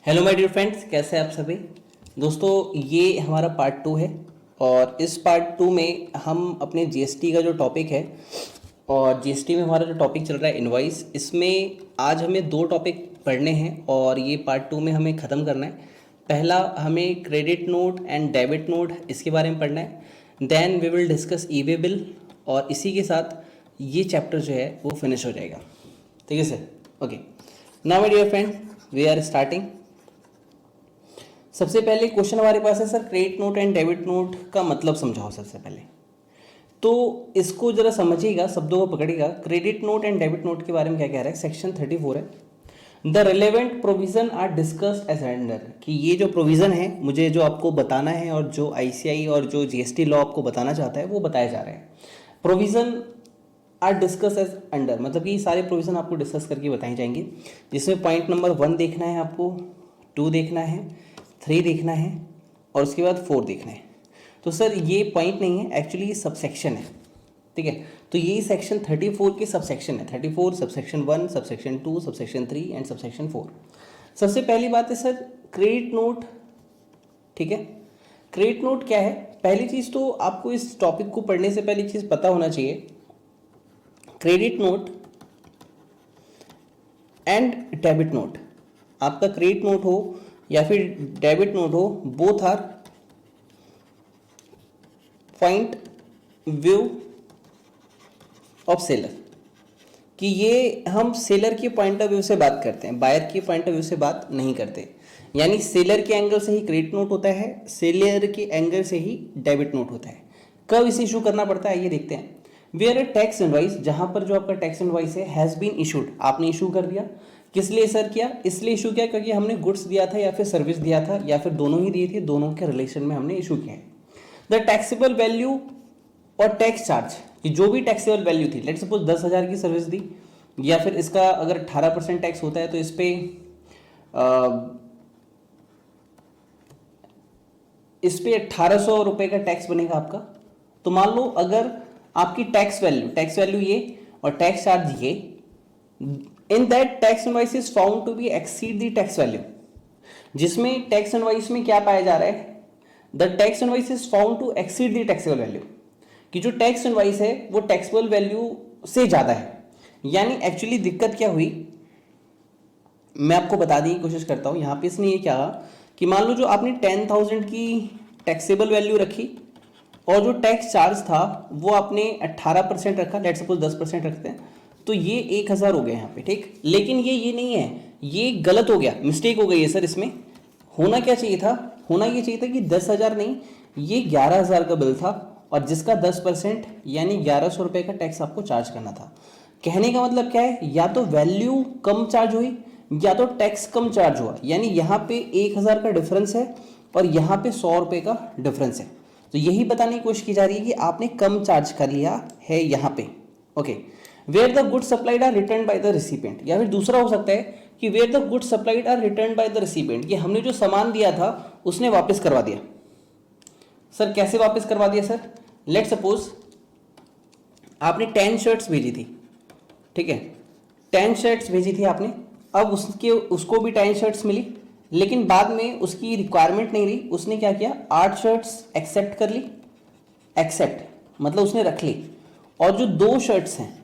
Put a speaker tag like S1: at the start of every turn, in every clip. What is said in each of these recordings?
S1: Hello my dear friends, कैसे हैं आप सभी दोस्तों। ये हमारा पार्ट 2 है और इस पार्ट 2 में हम अपने जीएसटी का जो टॉपिक है और जीएसटी में हमारा जो टॉपिक चल रहा है इनवॉइस, इसमें आज हमें दो टॉपिक पढ़ने हैं और ये पार्ट 2 में हमें ख़त्म करना है। पहला हमें credit note and debit note इसके बारे में पढ़ना है। Then we will discuss e way bill और इसी के साथ ये चैप्टर जो है वो फिनिश हो जाएगा। ठीक है sir, okay. Now my dear friend, we are starting. सबसे पहले क्वेश्चन हमारे पास है, sir credit note and debit note का मतलब समझाओ। सबसे पहले तो इसको जरा समझिएगा, शब्दों को पकड़िएगा। Credit note and debit note के बारे में क्या कह रहा है, सेक्शन 34 है। The relevant provision are discussed as under, कि ये जो प्रोविजन है मुझे जो आपको बताना है और जो आईसीआई और जो जीएसटी लॉ आपको बताना चाहता है वो बताया जा रहा है। Provision are discuss as under मतलब कि सारे प्रोविजन आपको डिस्कस करके बताए जाएंगे, जिसमें पॉइंट नंबर 1 देखना है आपको, 2 देखना है, 3 देखना है और उसके बाद 4 देखना है। तो सर ये पॉइंट नहीं है, एक्चुअली ये सबसेक्शन है। ठीक है, तो ये सेक्शन 34 के सबसेक्शन है। 34 subsection 1, subsection 2, subsection 3 and subsection 4। सबसे पहली बात है सर क्रेडिट नोट। ठीक है, क्रेडिट नोट क्या है? पहली चीज़ तो आपको इस टॉपिक को पढ़ने से पहली चीज़ पता होना चाहिए, credit note and debit note, आपका क्रेडिट नोट हो या फिर डेबिट नोट हो, both are point view of seller. कि ये हम सेलर के पॉइंट ऑफ व्यू से बात करते हैं, बायर के पॉइंट ऑफ व्यू से बात नहीं करते। यानी सेलर के एंगल से ही क्रेडिट नोट होता है, सेलर के एंगल से ही डेबिट नोट होता है। कब इसे इशू करना पड़ता है आइए देखते हैं। वेयर ए टैक्स इनवॉइस, जहां पर जो आपका टैक्स इनवॉइस है हैज बीन इशूड, आपने इशू कर दिया। किस लिए सर किया? इसलिए इशू किया क्योंकि हमने गुड्स दिया था या फिर सर्विस दिया था या फिर दोनों ही दिए थे, दोनों के रिलेशन में हमने इशू किया है। द टैक्सेबल वैल्यू और टैक्स चार्ज, कि जो भी टैक्सेबल वैल्यू थी, लेट सपोज 10,000 की सर्विस दी या फिर इसका अगर 18% टैक्स होता है तो इस पे 1800 रुपये का टैक्स बनेगा आपका। तो मान लो अगर आपकी टैक्स वैल्यू ये और टैक्स चार्ज ये, in that tax invoice is found to be exceed the tax value, जिसमें टैक्स इनवॉइस में क्या पाया जा रहा है, the tax invoice is found to exceed the taxable value, कि जो टैक्स इनवॉइस है वो टैक्सेबल वैल्यू से ज्यादा है। यानी एक्चुअली दिक्कत क्या हुई, मैं आपको बताने की कोशिश करता हूं। यहां पे इसने ये क्या कहा कि मान लो जो आपने 10,000 की टैक्सेबल वैल्यू रखी और जो टैक्स चार्ज था वो आपने 18% रखा, लेट सपोज 10% रखते हैं, तो ये 1,000 हो गया यहाँ पे। ठीक, लेकिन ये नहीं है, ये गलत हो गया, मिस्टेक हो गई है सर। इसमें होना क्या चाहिए था, होना ये चाहिए था कि 10,000 नहीं, ये 11,000 का बिल था और जिसका 10% यानी 1,100 रुपये का टैक्स आपको चार्ज करना था। कहने का मतलब क्या है, या तो वैल्यू कम चार्ज हुई या तो टैक्स कम चार्ज हुआ। यानी यहाँ पे 1,000 का डिफरेंस है और यहाँ पे 100 रुपये का डिफरेंस है। तो यही बताने की कोशिश की जा रही है कि आपने कम चार्ज कर लिया है यहाँ पे। Okay, where the good supplied are return by the recipient, या फिर दूसरा हो सकता है कि where the good supplied are return by the recipient, कि हमने जो सामान दिया था उसने वापस करवा दिया। सर कैसे वापस करवा दिया सर? लेट सपोज आपने 10 शर्ट्स भेजी थी। ठीक है, 10 शर्ट्स भेजी थी आपने, अब उसको भी 10 शर्ट्स मिली, लेकिन बाद में उसकी रिक्वायरमेंट नहीं रही, उसने क्या किया, 8 शर्ट्स एक्सेप्ट कर ली। एक्सेप्ट मतलब उसने रख ली, और जो 2 शर्ट्स हैं,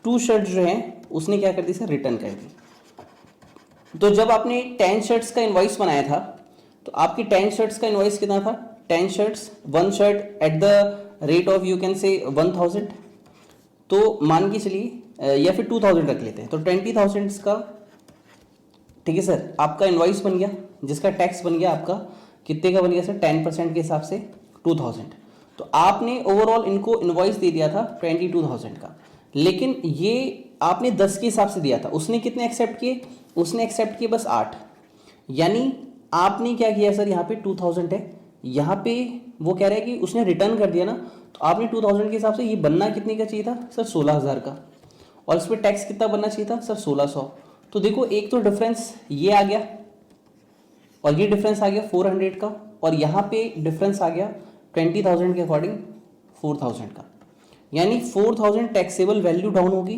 S1: 2 शर्ट्स जो हैं उसने क्या कर दी सर, रिटर्न कर दी। तो जब आपने 10 शर्ट्स का इनवॉइस बनाया था तो आपकी 10 शर्ट्स का इनवॉइस कितना था, 10 shirts, 1 shirt at the rate of you can say 1,000, तो मान के चलिए या फिर 2,000 रख लेते हैं, तो 20,000 का, ठीक है सर, आपका इनवॉइस बन गया, जिसका टैक्स बन गया आपका कितने का बन गया सर, 10% के हिसाब से 2,000। तो आपने ओवरऑल इनको इनवॉइस दे दिया था 22,000 का, लेकिन ये आपने 10 के हिसाब से दिया था। उसने कितने एक्सेप्ट किए, उसने एक्सेप्ट किए बस 8। यानी आपने क्या किया सर, यहाँ पे 2,000 है, यहाँ पे वो कह रहा है कि उसने रिटर्न कर दिया ना, तो आपने 2,000 के हिसाब से ये बनना कितने का चाहिए था सर, 16,000 का, और इस पर टैक्स कितना बनना चाहिए था सर, 1,600। तो देखो एक तो डिफरेंस ये आ गया और ये डिफरेंस आ गया 400 का, और यहाँ पे डिफरेंस आ गया 20,000 के अकॉर्डिंग 4,000 का। यानी 4,000 टैक्सेबल वैल्यू डाउन होगी,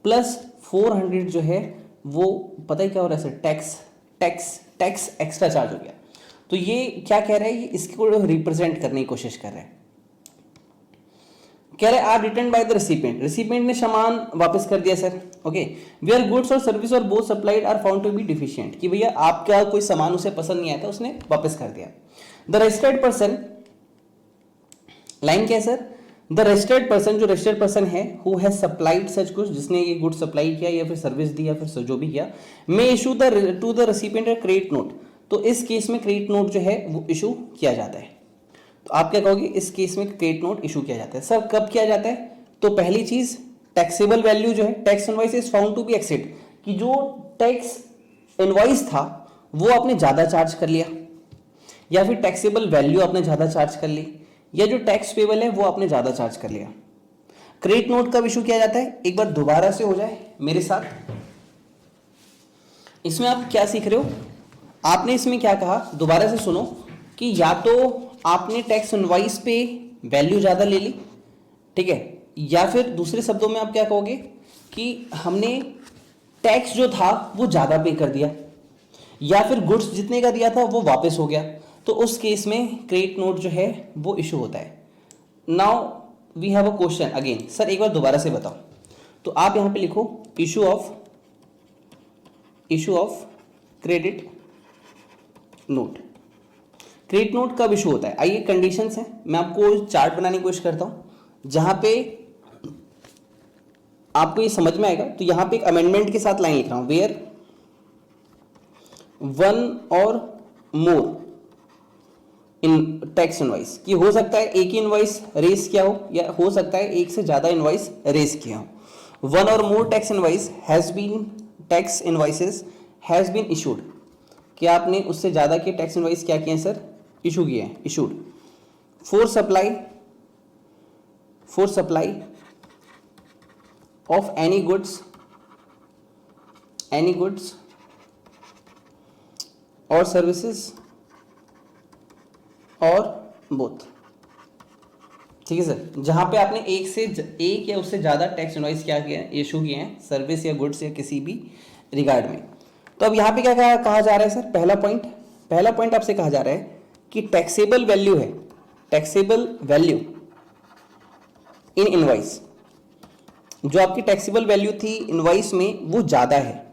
S1: प्लस 400 जो है वो पता ही क्या हो रहा है sir, tax tax extra charge हो गया। तो ये क्या कह रहा है, ये इसको रिप्रेजेंट करने की कोशिश कर रहा है। कह रहे are return by the recipient, recipient ने सामान वापस कर दिया सर, ओके, वेयर गुड्स और सर्विस और both supplied are found to be deficient, कि भैया आपका कोई सामान उसे पसंद नहीं आया था, उसने वापस कर दिया। द रजिस्टर्ड पर्सन, लाइन क्या है सर, द रजिस्टर्ड पर्सन, जो रजिस्टर्ड पर्सन है, who has supplied such goods, जिसने ये गुड सप्लाई किया या फिर सर्विस दी या फिर जो भी किया, may issue to the recipient a credit note, तो इस केस में क्रेडिट नोट जो है वो इशू किया जाता है। तो आप क्या कहोगे, इस केस में क्रेडिट नोट इशू किया जाता है। सर कब किया जाता है, तो पहली चीज टैक्सेबल वैल्यू जो है, tax invoice is found to be exceed, कि जो टैक्स इनवॉइस था वो आपने ज्यादा चार्ज कर लिया, या फिर टैक्सेबल वैल्यू आपने ज्यादा चार्ज कर ली, या जो टैक्स पेबल है वो आपने ज्यादा चार्ज कर लिया। क्रेडिट नोट कब इशू किया जाता है, एक बार दोबारा से हो जाए मेरे साथ। इसमें आप क्या सीख रहे हो, आपने इसमें क्या कहा, दोबारा से सुनो, कि या तो आपने टैक्स इनवॉइस पे वैल्यू ज्यादा ले ली, ठीक है, या फिर दूसरे शब्दों में आप क्या कहोगे कि हमने टैक्स जो था वो ज्यादा पे कर दिया, या फिर गुड्स जितने का दिया था वो वापस हो गया, तो उस केस में क्रेडिट नोट जो है वो इशू होता है। Now we have a question again, sir एक बार दोबारा से बताओ, तो आप यहां पे लिखो issue of credit note. Credit note कब इशू होता है, आइए कंडीशंस हैं, मैं आपको चार्ट बनाने की कोशिश करता हूं जहां पे आपको ये समझ में आएगा। तो यहां पे एक अमेंडमेंट के साथ लाइन लिख रहा हूं, वेयर वन और मोर इन टैक्स इनवॉइस, कि हो सकता है एक ही इनवॉइस रेस किया हो, या हो सकता है एक से ज्यादा इनवॉइस रेस किया हो। वन और more tax invoice has been issued, कि आपने उससे ज्यादा के टैक्स इनवॉइस क्या किए हैं सर, इशू किए हैं, issued for supply of any goods और सर्विसेज और बोथ, ठीक है सर। जहां पे आपने एक या उससे ज्यादा टैक्स इनवॉइस क्या किया है, इशू किए हैं, सर्विस या गुड्स या किसी भी रिगार्ड में। तो अब यहां पे क्या कहा जा रहा है सर, पहला पॉइंट आपसे कहा जा रहा है कि टैक्सेबल वैल्यू है, टैक्सेबल वैल्यू इन इनवॉइस, जो आपकी टैक्सेबल वैल्यू थी इनवॉइस में वो ज्यादा है,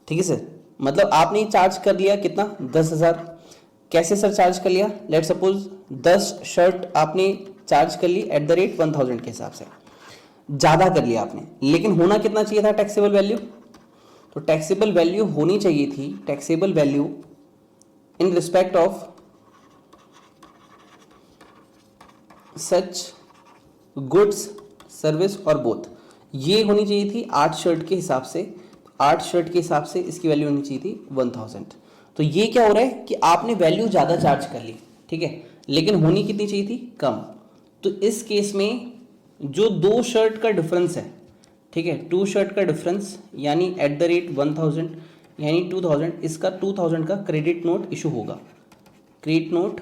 S1: ठीक है सर। मतलब आपने चार्ज कर लिया कितना, 10,000, कैसे सर चार्ज कर लिया, लेट सपोज 10 शर्ट आपने चार्ज कर ली एट द रेट 1000 के हिसाब से, ज्यादा कर लिया आपने, लेकिन होना कितना चाहिए था टैक्सेबल वैल्यू, तो टैक्सेबल वैल्यू होनी चाहिए थी, taxable value in respect of such goods service और बोथ, ये होनी चाहिए थी 8 शर्ट के हिसाब से, 8 शर्ट के हिसाब से इसकी वैल्यू होनी चाहिए थी 1000। तो ये क्या हो रहा है कि आपने वैल्यू ज्यादा चार्ज कर ली, ठीक है, लेकिन होनी कितनी चाहिए थी, कम। तो इस केस में जो 2 शर्ट का डिफरेंस है, ठीक है, 2 शर्ट का डिफरेंस यानी एट द रेट 1000 यानी 2000, इसका 2000 का क्रेडिट नोट इशू होगा, credit note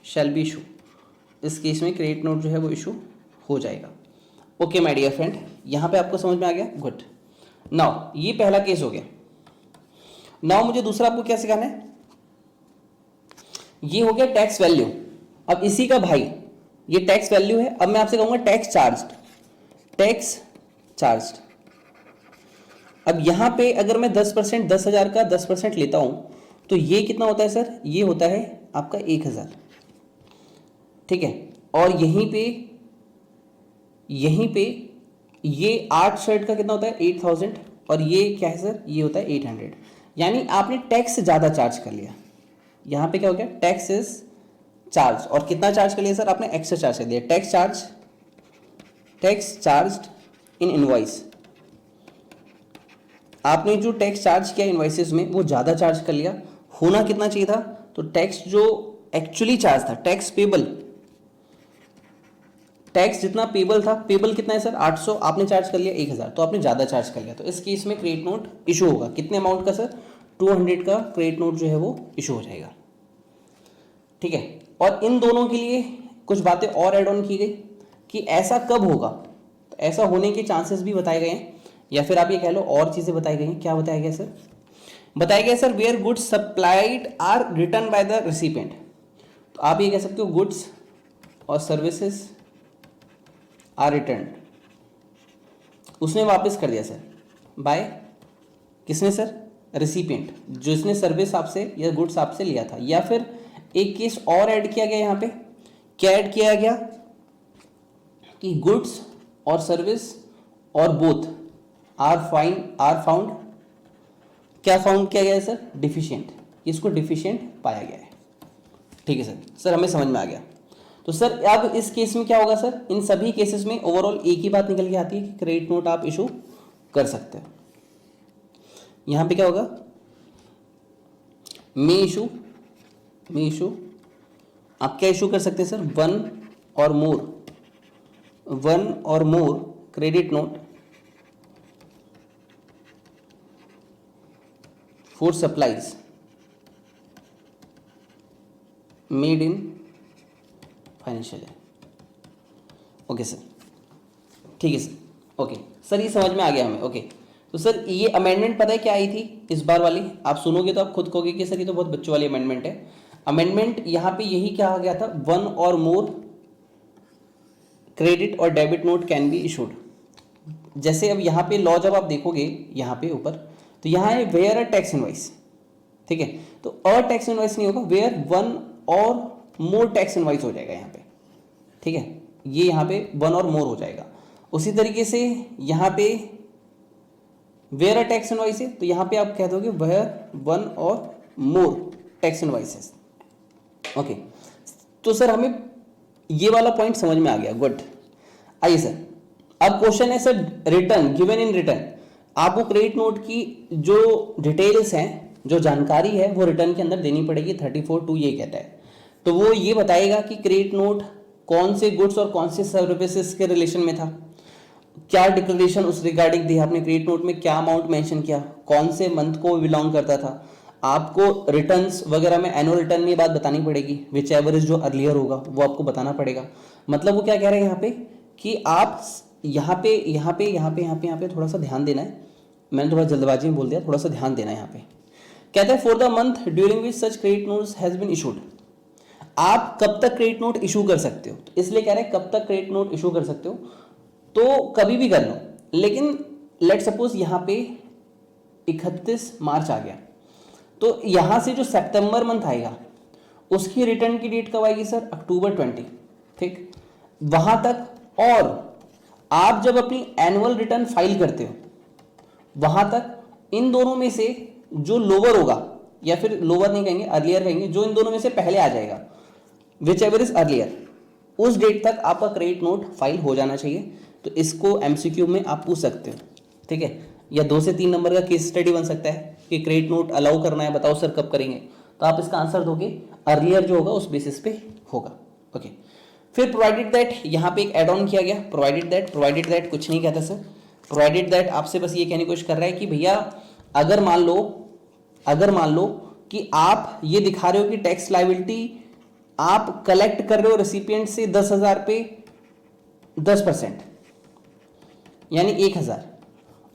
S1: shall be issue, इस केस में क्रेडिट नोट जो है वो इशू हो जाएगा। ओके माय डियर फ्रेंड, यहां पे आपको समझ में आ गया, गुड। नाउ ये पहला केस हो गया। नाउ मुझे दूसरा आपको क्या सिखाना है, ये हो गया टैक्स वैल्यू। अब इसी का भाई ये टैक्स वैल्यू है, अब मैं आपसे कहूंगा टैक्स चार्ज्ड। अब यहां पे अगर मैं 10%, 10,000 का 10% लेता हूं तो ये कितना होता है सर, ये होता है आपका 1000, ठीक है। और यहीं पे ये 8 शर्ट का कितना होता है 8000, और ये क्या है सर, ये होता है 800, यानी आपने टैक्स ज्यादा चार्ज कर लिया। यहां पे क्या हो गया, टैक्स इज चार्ज, और कितना चार्ज कर लिया सर आपने, एक्स्ट्रा चार्ज कर दिया, टैक्स चार्ज्ड इन इनवॉइस, आपने जो टैक्स चार्ज किया इनवॉइसेस में वो ज्यादा चार्ज कर लिया। होना कितना चाहिए था, तो टैक्स जो एक्चुअली चार्ज था, टैक्स जितना पेबल था, पेबल कितना है सर 800, आपने चार्ज कर लिया 1000, तो आपने ज्यादा चार्ज कर लिया। तो इस केस में क्रेडिट नोट इशू होगा, कितने अमाउंट का सर, 200 का क्रेडिट नोट जो है वो इशू हो जाएगा, ठीक है। और इन दोनों के लिए कुछ बातें और एड ऑन की गई कि ऐसा कब होगा, तो ऐसा होने के चांसेस भी बताए गए हैं, या फिर आप ये कह लो और चीजें बताई गई हैं। क्या बताया गया सर, बताया गया sir where goods supplied are return by the recipient, तो आप ये कह सकते हो गुड्स और सर्विसेज आर रिटर्न, उसने वापस कर दिया सर बाय, किसने सर, रिसिपिएंट, जिसने सर्विस आपसे या गुड्स आपसे लिया था। या फिर एक केस और ऐड किया गया यहाँ पे, क्या ऐड किया गया कि गुड्स और सर्विस और बोथ आर फाउंड, क्या फाउंड किया गया है सर, डिफिशिएंट, इसको डिफिशिएंट पाया गया है। ठीक है सर हमें समझ में आ गया। तो सर अब इस केस में क्या होगा सर, इन सभी केसेस में ओवरऑल एक ही बात निकल के आती है कि क्रेडिट नोट आप इशू कर सकते हो। यहां पे क्या होगा, मे इशू आप क्या इशू कर सकते हैं सर, वन और more credit note for supplies made in financial year. Okay sir, ठीक है सर, ओके सर ये समझ में आ गया हमें। ओके तो सर ये अमेंडमेंट पता है क्या आई थी इस बार वाली, आप सुनोगे तो आप खुद कहोगे कि सर ये तो बहुत बच्चों वाली अमेंडमेंट है। अमेंडमेंट यहाँ पे यही कहा गया था, वन और मोर क्रेडिट और debit note can be issued. जैसे अब यहाँ पे लॉ जब आप देखोगे यहाँ पे ऊपर, तो यहाँ है वेयर अ टैक्स इनवाइस, ठीक है, तो अ टैक्स इनवाइस नहीं होगा, वेयर वन और मोर टैक्स इनवाइस हो जाएगा यहाँ पे, ठीक है, ये यहाँ पे वन और मोर हो जाएगा। उसी तरीके से यहाँ पे वेयर अ टैक्स इनवाइस है, तो यहाँ पे आप कह दोगे वेयर वन और मोर टैक्स इनवाइसेस। ओके तो सर हमें ये वाला पॉइंट समझ में आ गया, गुड। आइए सर अब क्वेश्चन है sir, return given in return, आपको क्रेडिट नोट की जो डिटेल्स हैं, जो जानकारी है वो रिटर्न के अंदर देनी पड़ेगी। 34(2) ये कहता है, तो वो ये बताएगा कि क्रेडिट नोट कौन से गुड्स और कौन से सर्विसेज के रिलेशन में था, क्या डिक्लेरेशन उस रिगार्डिंग दी आपने क्रेडिट नोट में, क्या अमाउंट मेंशन किया, कौन से मंथ को बिलोंग करता था। आपको रिटर्न्स वगैरह में एनुअल रिटर्न में बात बतानी पड़ेगी, विच एवर इज जो अर्लियर होगा वो आपको बताना पड़ेगा। मतलब वो क्या कह रहे हैं यहाँ पे कि आप यहाँ पे थोड़ा सा ध्यान देना है, मैंने थोड़ा जल्दबाजी में बोल दिया, थोड़ा सा ध्यान देना है यहाँ पे। कहता है for the month during which such credit notes has been issued, आप कब तक क्रेडिट नोट इशू कर सकते हो, तो इसलिए कह रहे हैं कब तक क्रेडिट नोट इशू कर सकते हो, तो कभी भी कर लो, लेकिन लेट सपोज यहाँ पे 31 मार्च आ गया, तो यहां से जो सितंबर मंथ आएगा उसकी रिटर्न की डेट कब आएगी सर, अक्टूबर 20, ठीक, वहां तक। और आप जब अपनी एनुअल रिटर्न फाइल करते हो वहां तक इन दोनों में से जो लोअर होगा, या फिर लोअर नहीं कहेंगे अर्लियर कहेंगे, जो इन दोनों में से पहले आ जाएगा, विच एवर इज अर्लियर, उस डेट तक आपका क्रेडिट नोट फाइल हो जाना चाहिए। तो इसको एमसीक्यू में आप पूछ सकते हो, ठीक है, या 2 से 3 नंबर का केस स्टडी बन सकता है कि क्रेडिट नोट अलाउ करना है, बताओ सर कब करेंगे, तो आप इसका आंसर दोगे अर्लियर जो होगा उस बेसिस पे होगा। ओके फिर प्रोवाइडेड दैट, यहाँ पे एक एड ऑन किया गया, प्रोवाइडेड दैट कुछ नहीं कहता सर, प्रोवाइडेड दैट आपसे बस ये कहने की कोशिश कर रहा है कि भैया अगर मान लो कि आप ये दिखा रहे हो कि टैक्स लायबिलिटी आप कलेक्ट कर रहे हो रेसिपिएंट से 10,000 पे 10%, यानी 1,000,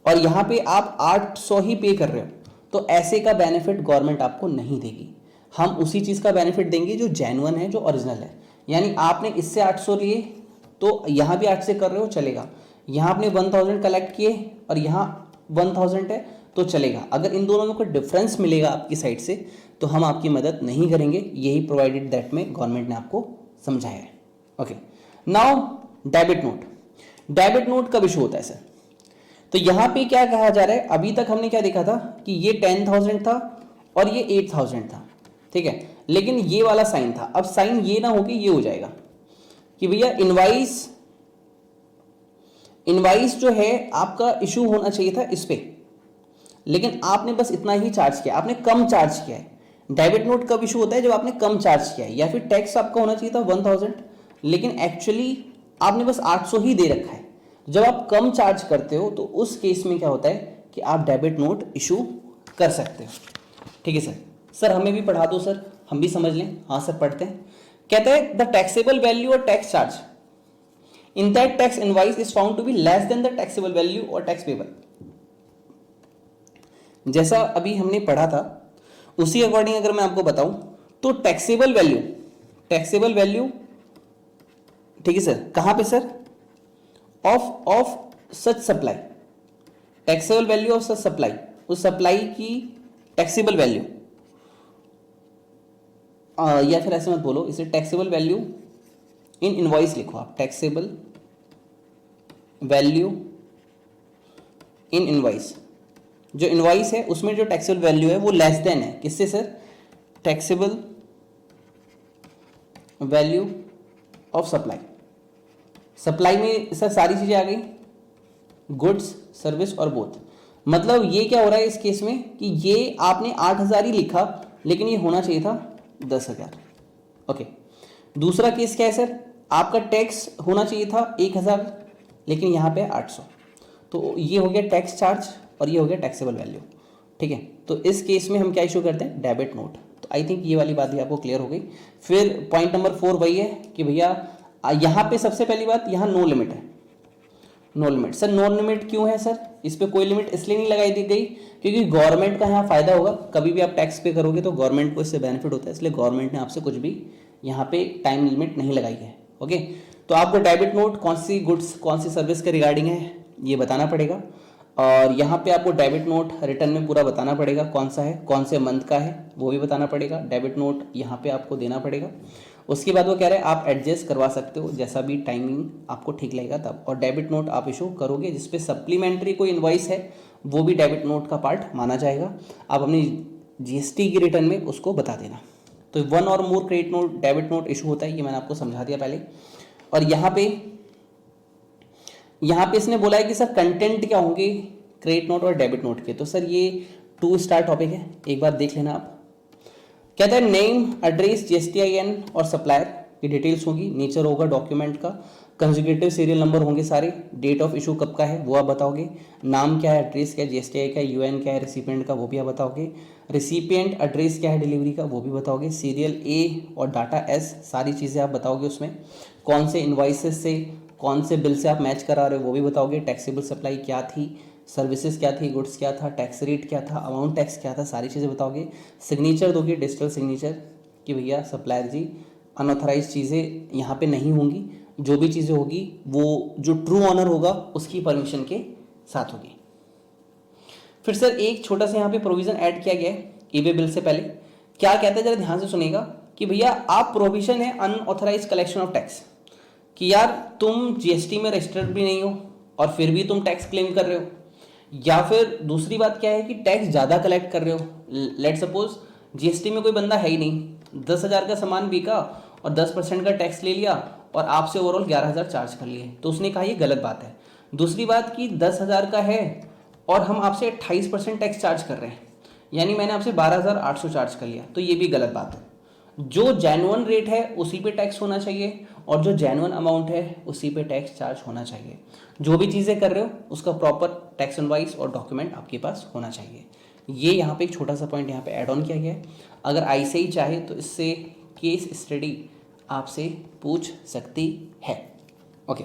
S1: और यहां पे आप 800 ही पे कर रहे हो, तो ऐसे का बेनिफिट गवर्नमेंट आपको नहीं देगी। हम उसी चीज का बेनिफिट देंगे जो जेन्युइन है, जो ओरिजिनल है। यानी आपने इससे 800 लिए तो यहां भी 8 से कर रहे हो चलेगा, यहां आपने 1000 कलेक्ट किए और यहां 1000 है तो चलेगा। अगर इन दोनों में कोई डिफरेंस मिलेगा आपकी साइड से तो हम आपकी मदद नहीं करेंगे, यही प्रोवाइडेड दैट में गवर्नमेंट ने आपको समझाया है। ओके नाउ डेबिट नोट कब इशू होता है सर, तो यहां पे क्या कहा जा रहा है, अभी तक हमने क्या देखा था कि ये 10,000 था और ये 8,000 था, ठीक है, लेकिन ये वाला साइन था, अब साइन ये ना होके ये हो जाएगा कि भैया इनवाइस जो है आपका इशू होना चाहिए था इस पे, लेकिन आपने बस इतना ही चार्ज किया, आपने कम चार्ज किया है। डेबिट नोट कब इशू होता है, जब आपने कम चार्ज किया है, या फिर टैक्स आपका होना चाहिए था 1000 लेकिन एक्चुअली आपने बस 800 ही दे रखा है। जब आप कम चार्ज करते हो तो उस केस में क्या होता है कि आप डेबिट नोट इशू कर सकते हो। ठीक है सर हमें भी पढ़ा दो सर, हम भी समझ लें। हाँ सर पढ़ते हैं। कहता है द टैक्सेबल वैल्यू और tax charge in that tax invoice is found to be less than the taxable value और टैक्स पेबल जैसा अभी हमने पढ़ा था उसी अकॉर्डिंग अगर मैं आपको बताऊं तो टैक्सेबल वैल्यू, ठीक है सर, कहां पे sir, of such supply, taxable value of such supply, उस सप्लाई की टैक्सेबल वैल्यू, या फिर ऐसे मत बोलो, इसे टैक्सेबल वैल्यू इन इनवॉइस लिखो आप, टैक्सेबल वैल्यू इन इनवॉइस, जो इनवॉइस है उसमें जो टैक्सेबल वैल्यू है वो लेस देन है किससे sir, taxable value of supply. Supply में सर सारी चीजें आ गई, गुड्स, सर्विस और बोथ। मतलब ये क्या हो रहा है इस केस में कि ये आपने 8,000 ही लिखा लेकिन ये होना चाहिए था 10,000। ओके, दूसरा केस क्या है सर, आपका टैक्स होना चाहिए था 1,000 लेकिन यहाँ पे 800, तो ये हो गया टैक्स चार्ज और ये हो गया टैक्सेबल वैल्यू। ठीक है, तो इस केस में हम क्या इशू करते हैं, डेबिट नोट। तो आई थिंक ये वाली बात भी आपको क्लियर हो गई। फिर पॉइंट नंबर 4 वही है कि भैया यहाँ पे सबसे पहली बात, यहाँ नो लिमिट है, no limit. Sir no limit क्यों है सर, इस पे कोई लिमिट इसलिए नहीं लगाई दी गई क्योंकि गवर्नमेंट का यहाँ फायदा होगा, कभी भी आप टैक्स पे करोगे तो गवर्नमेंट को इससे बेनिफिट होता है, इसलिए गवर्नमेंट ने आपसे कुछ भी यहाँ पे टाइम लिमिट नहीं लगाई है। ओके, तो आपको डेबिट नोट कौन सी गुड्स कौन सी सर्विस के रिगार्डिंग है ये बताना पड़ेगा, और यहाँ पे आपको डेबिट नोट रिटर्न में पूरा बताना पड़ेगा कौन सा है, कौन से मंथ का है वो भी बताना पड़ेगा, डेबिट नोट यहाँ पे आपको देना पड़ेगा। उसके बाद वो कह रहे हैं आप एडजस्ट करवा सकते हो जैसा भी टाइमिंग आपको ठीक लगेगा तब, और डेबिट नोट आप इशू करोगे जिसपे सप्लीमेंट्री कोई इनवॉइस है वो भी डेबिट नोट का पार्ट माना जाएगा, आप अपनी जीएसटी की रिटर्न में उसको बता देना। तो 1 और more credit note debit note issue होता है, ये मैंने आपको समझा दिया पहले। और यहाँ पे इसने बोला है कि सर कंटेंट क्या होंगे क्रेडिट नोट और डेबिट नोट के, तो सर ये 2 स्टार टॉपिक है, एक बार देख लेना आप। कहता है नेम, एड्रेस, जीएसटीआईएन और सप्लायर की डिटेल्स होगी, नेचर होगा डॉक्यूमेंट का, कंसेक्यूटिव सीरियल नंबर होंगे सारे, डेट ऑफ इशू कब का है वो आप बताओगे, नाम क्या है, एड्रेस क्या है, जीएसटीआई का, यूएन क्या है रिसिपिएंट का वो भी आप बताओगे, रिसिपिएंट एड्रेस क्या है डिलीवरी का वो भी बताओगे, सीरियल ए और डाटा एस सारी चीज़ें आप बताओगे उसमें, कौन से इन्वाइसेस से कौन से बिल से आप मैच करा रहे हो वो भी बताओगे, टैक्सेबल सप्लाई क्या थी, सर्विसेज क्या थी, गुड्स क्या था, टैक्स रेट क्या था, अमाउंट टैक्स क्या था, सारी चीज़ें बताओगे। सिग्नेचर दोगे डिजिटल सिग्नेचर कि भैया सप्लायर जी अनऑथराइज चीज़ें यहाँ पे नहीं होंगी, जो भी चीज़ें होगी वो जो ट्रू ऑनर होगा उसकी परमिशन के साथ होगी। फिर सर एक छोटा सा यहाँ पे प्रोविज़न ऐड किया गया है ई वे बिल से पहले, क्या कहता है जरा ध्यान से सुनेगा कि भैया आप प्रोविज़न है अनऑथराइज कलेक्शन ऑफ टैक्स, कि यार तुम जीएसटी में रजिस्टर्ड भी नहीं हो और फिर भी तुम टैक्स क्लेम कर रहे हो, या फिर दूसरी बात क्या है कि टैक्स ज़्यादा कलेक्ट कर रहे हो। लेट सपोज जीएसटी में कोई बंदा है ही नहीं, 10,000 का सामान बिका और 10% का टैक्स ले लिया और आपसे ओवरऑल 11,000 चार्ज कर लिए, तो उसने कहा ये गलत बात है। दूसरी बात कि 10,000 का है और हम आपसे 28% टैक्स चार्ज कर रहे हैं, यानी मैंने आपसे 12,800 चार्ज कर लिया, तो ये भी गलत बात है। जो जेन्युइन रेट है उसी पे टैक्स होना चाहिए और जो जेन्युइन अमाउंट है उसी पे टैक्स चार्ज होना चाहिए। जो भी चीज़ें कर रहे हो उसका प्रॉपर टैक्स इनवॉइस और डॉक्यूमेंट आपके पास होना चाहिए। ये यहाँ पे एक छोटा सा पॉइंट यहाँ पे ऐड ऑन किया गया है। अगर आईसीआई चाहे तो इससे केस स्टडी आपसे पूछ सकती है। ओके,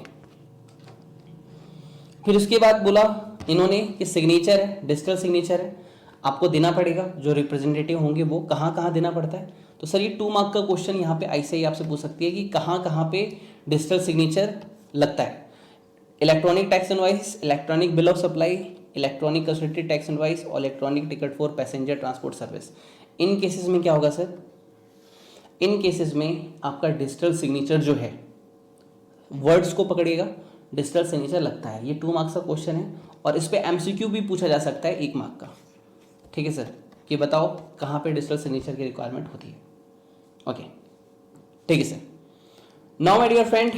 S1: फिर उसके बाद बोला इन्होंने कि सिग्नेचर है, डिजिटल सिग्नेचर है, आपको देना पड़ेगा, जो रिप्रेजेंटेटिव होंगे वो कहाँ कहाँ देना पड़ता है। तो सर ये 2 मार्क का क्वेश्चन यहाँ पे आईसीआई आपसे पूछ सकती है कि कहाँ कहाँ पे डिजिटल सिग्नेचर लगता है। Electronic tax invoice, electronic bill of supply, electronic consolidated tax invoice और electronic ticket for passenger transport service. इन केसेस में क्या होगा सर, इन केसेस में आपका डिजिटल सिग्नेचर जो है, वर्ड्स को पकड़िएगा, डिजिटल सिग्नेचर लगता है। ये 2 मार्क्स का क्वेश्चन है और इस पे एमसीक्यू भी पूछा जा सकता है 1 मार्क का। ठीक है सर, कि बताओ कहाँ पे डिजिटल सिग्नेचर की रिक्वायरमेंट होती है। ओके, ठीक है sir. Now my dear friend,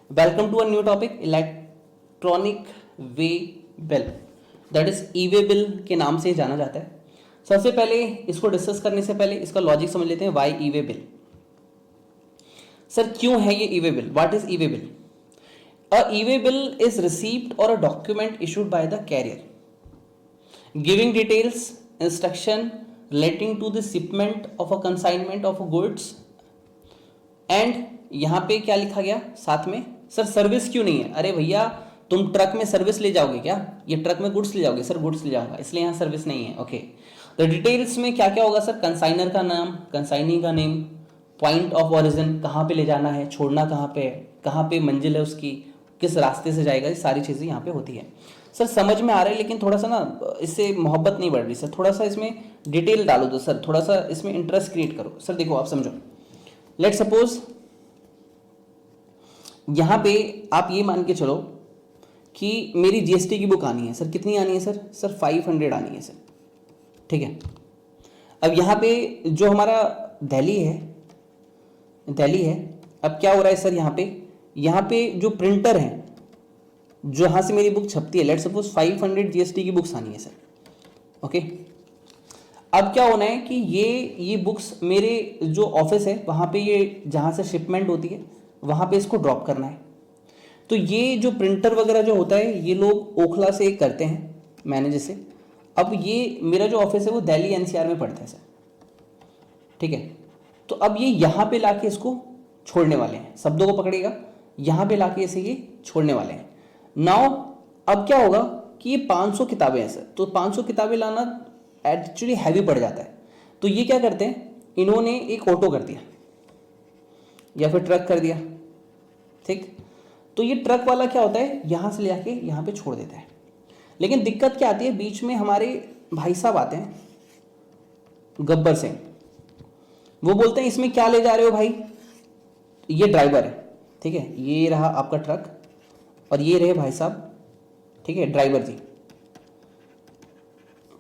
S1: welcome to a new topic, electronic way bill, that is e way bill के नाम से जाना जाता है। सबसे पहले इसको डिस्कस करने से पहले इसका लॉजिक समझ लेते हैं, why e way bill. Sir क्यों है ये e way bill, what is e way bill? A e way bill is received or a document issued by the carrier giving details, instruction relating to the shipment of a consignment of goods and यहाँ पे क्या लिखा गया साथ में, sir service क्यों नहीं है? अरे भैया तुम ट्रक में सर्विस ले जाओगे क्या, ये ट्रक में गुड्स ले जाओगे, सर गुड्स ले जाऊंगा, इसलिए यहाँ सर्विस नहीं है। ओके, तो डिटेल्स में क्या क्या होगा सर, कंसाइनर का नाम, कंसाइनी का नेम, पॉइंट ऑफ ओरिजिन, कहाँ पे ले जाना है, छोड़ना कहाँ पे है, कहाँ पे मंजिल है उसकी, किस रास्ते से जाएगा, ये सारी चीज़ें यहाँ पे होती है। सर समझ में आ रहा है, लेकिन थोड़ा सा ना इससे मोहब्बत नहीं बढ़ रही सर, थोड़ा सा इसमें डिटेल डालो तो सर, थोड़ा सा इसमें इंटरेस्ट क्रिएट करो। सर देखो आप समझो, लेट सपोज यहाँ पे आप ये मान के चलो कि मेरी जीएसटी की बुक आनी है सर, कितनी आनी है सर, सर 500 आनी है सर, ठीक है। अब यहाँ पे जो हमारा दिल्ली है, अब क्या हो रहा है सर, यहाँ पे जो प्रिंटर है, जो यहाँ से मेरी बुक छपती है, लेट सपोज 500 जीएसटी की बुक्स आनी है सर, ओके। अब क्या होना है कि ये बुक्स मेरे जो ऑफिस है वहाँ पे, ये जहाँ से शिपमेंट होती है वहाँ पे इसको ड्रॉप करना है। तो ये जो प्रिंटर वगैरह जो होता है ये लोग ओखला से करते हैं, मैनेजर से। अब ये मेरा जो ऑफिस है वो दिल्ली एनसीआर में पड़ता है सर, ठीक है। तो अब ये यहाँ पे लाके इसको छोड़ने वाले हैं, शब्दों को पकड़ेगा, यहाँ पे लाके इसे ये छोड़ने वाले हैं। नाउ अब क्या होगा कि ये 500 किताबें हैं सर, तो 500 किताबें लाना एक्चुअली हैवी पड़ जाता है। तो ये क्या करते हैं, इन्होंने एक ऑटो कर दिया या फिर ट्रक कर दिया, ठीक। तो ये ट्रक वाला क्या होता है, यहाँ से ले आके यहाँ पे छोड़ देता है। लेकिन दिक्कत क्या आती है, बीच में हमारे भाई साहब आते हैं, गब्बर सिंह, वो बोलते हैं इसमें क्या ले जा रहे हो भाई, ये ड्राइवर है, ठीक है, ये रहा आपका ट्रक और ये रहे भाई साहब, ठीक है, ड्राइवर जी,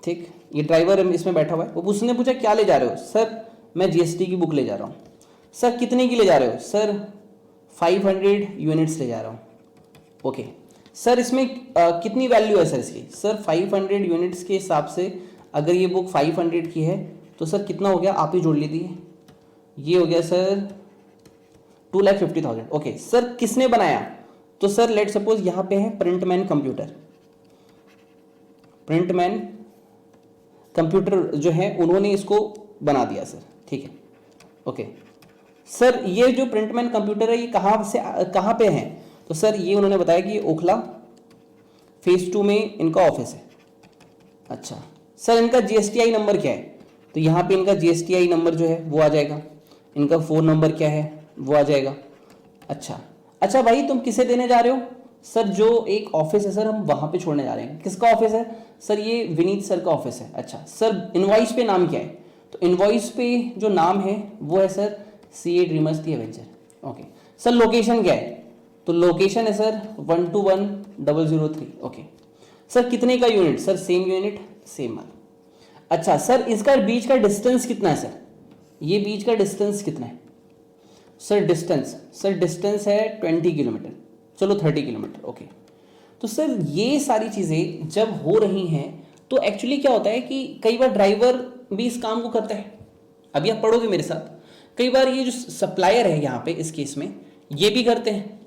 S1: ठीक, ये ड्राइवर इसमें बैठा हुआ है। वो उसने पूछा क्या ले जा रहे हो, सर मैं जीएसटी की बुक ले जा रहा हूँ। सर कितने की ले जा रहे हो, सर 500 यूनिट्स ले जा रहा हूँ। ओके सर, इसमें कितनी वैल्यू है सर इसकी, सर 500 यूनिट्स के हिसाब से अगर ये बुक 500 की है तो सर कितना हो गया, आप ही जोड़ लीजिए, ये हो गया सर 2,50,000। ओके सर, किसने बनाया, तो सर लेट सपोज यहाँ पे है प्रिंटमैन कंप्यूटर जो है उन्होंने इसको बना दिया सर, ठीक है। ओके सर, ये जो प्रिंटमैन कंप्यूटर है ये कहाँ पे है, तो सर ये उन्होंने बताया कि ये ओखला फेज 2 में इनका ऑफिस है। अच्छा सर, इनका जीएसटीआई नंबर क्या है, तो यहाँ पे इनका जीएसटीआई नंबर जो है वो आ जाएगा, इनका फ़ोन नंबर क्या है वो आ जाएगा। अच्छा भाई, तुम किसे देने जा रहे हो, सर जो एक ऑफिस है सर हम वहाँ पे छोड़ने जा रहे हैं। किसका ऑफिस है, सर ये विनीत सर का ऑफिस है। अच्छा सर, इनवॉइस पे नाम क्या है, तो इनवॉइस पे जो नाम है वो है सर CA ड्रीमर्स दी एवेंजर। ओके सर, लोकेशन क्या है, तो लोकेशन है सर 121,003। ओके सर, कितने का unit, sir same unit same माल। अच्छा सर, इसका बीच का डिस्टेंस कितना है, सर ये बीच का डिस्टेंस कितना है, सर डिस्टेंस है 20 किलोमीटर, चलो 30 किलोमीटर। ओके तो सर ये सारी चीज़ें जब हो रही हैं तो एक्चुअली क्या होता है कि कई बार ड्राइवर भी इस काम को करता है। अभी आप पढ़ोगे मेरे साथ, कई बार ये जो सप्लायर है यहाँ पे इस केस में ये भी करते हैं,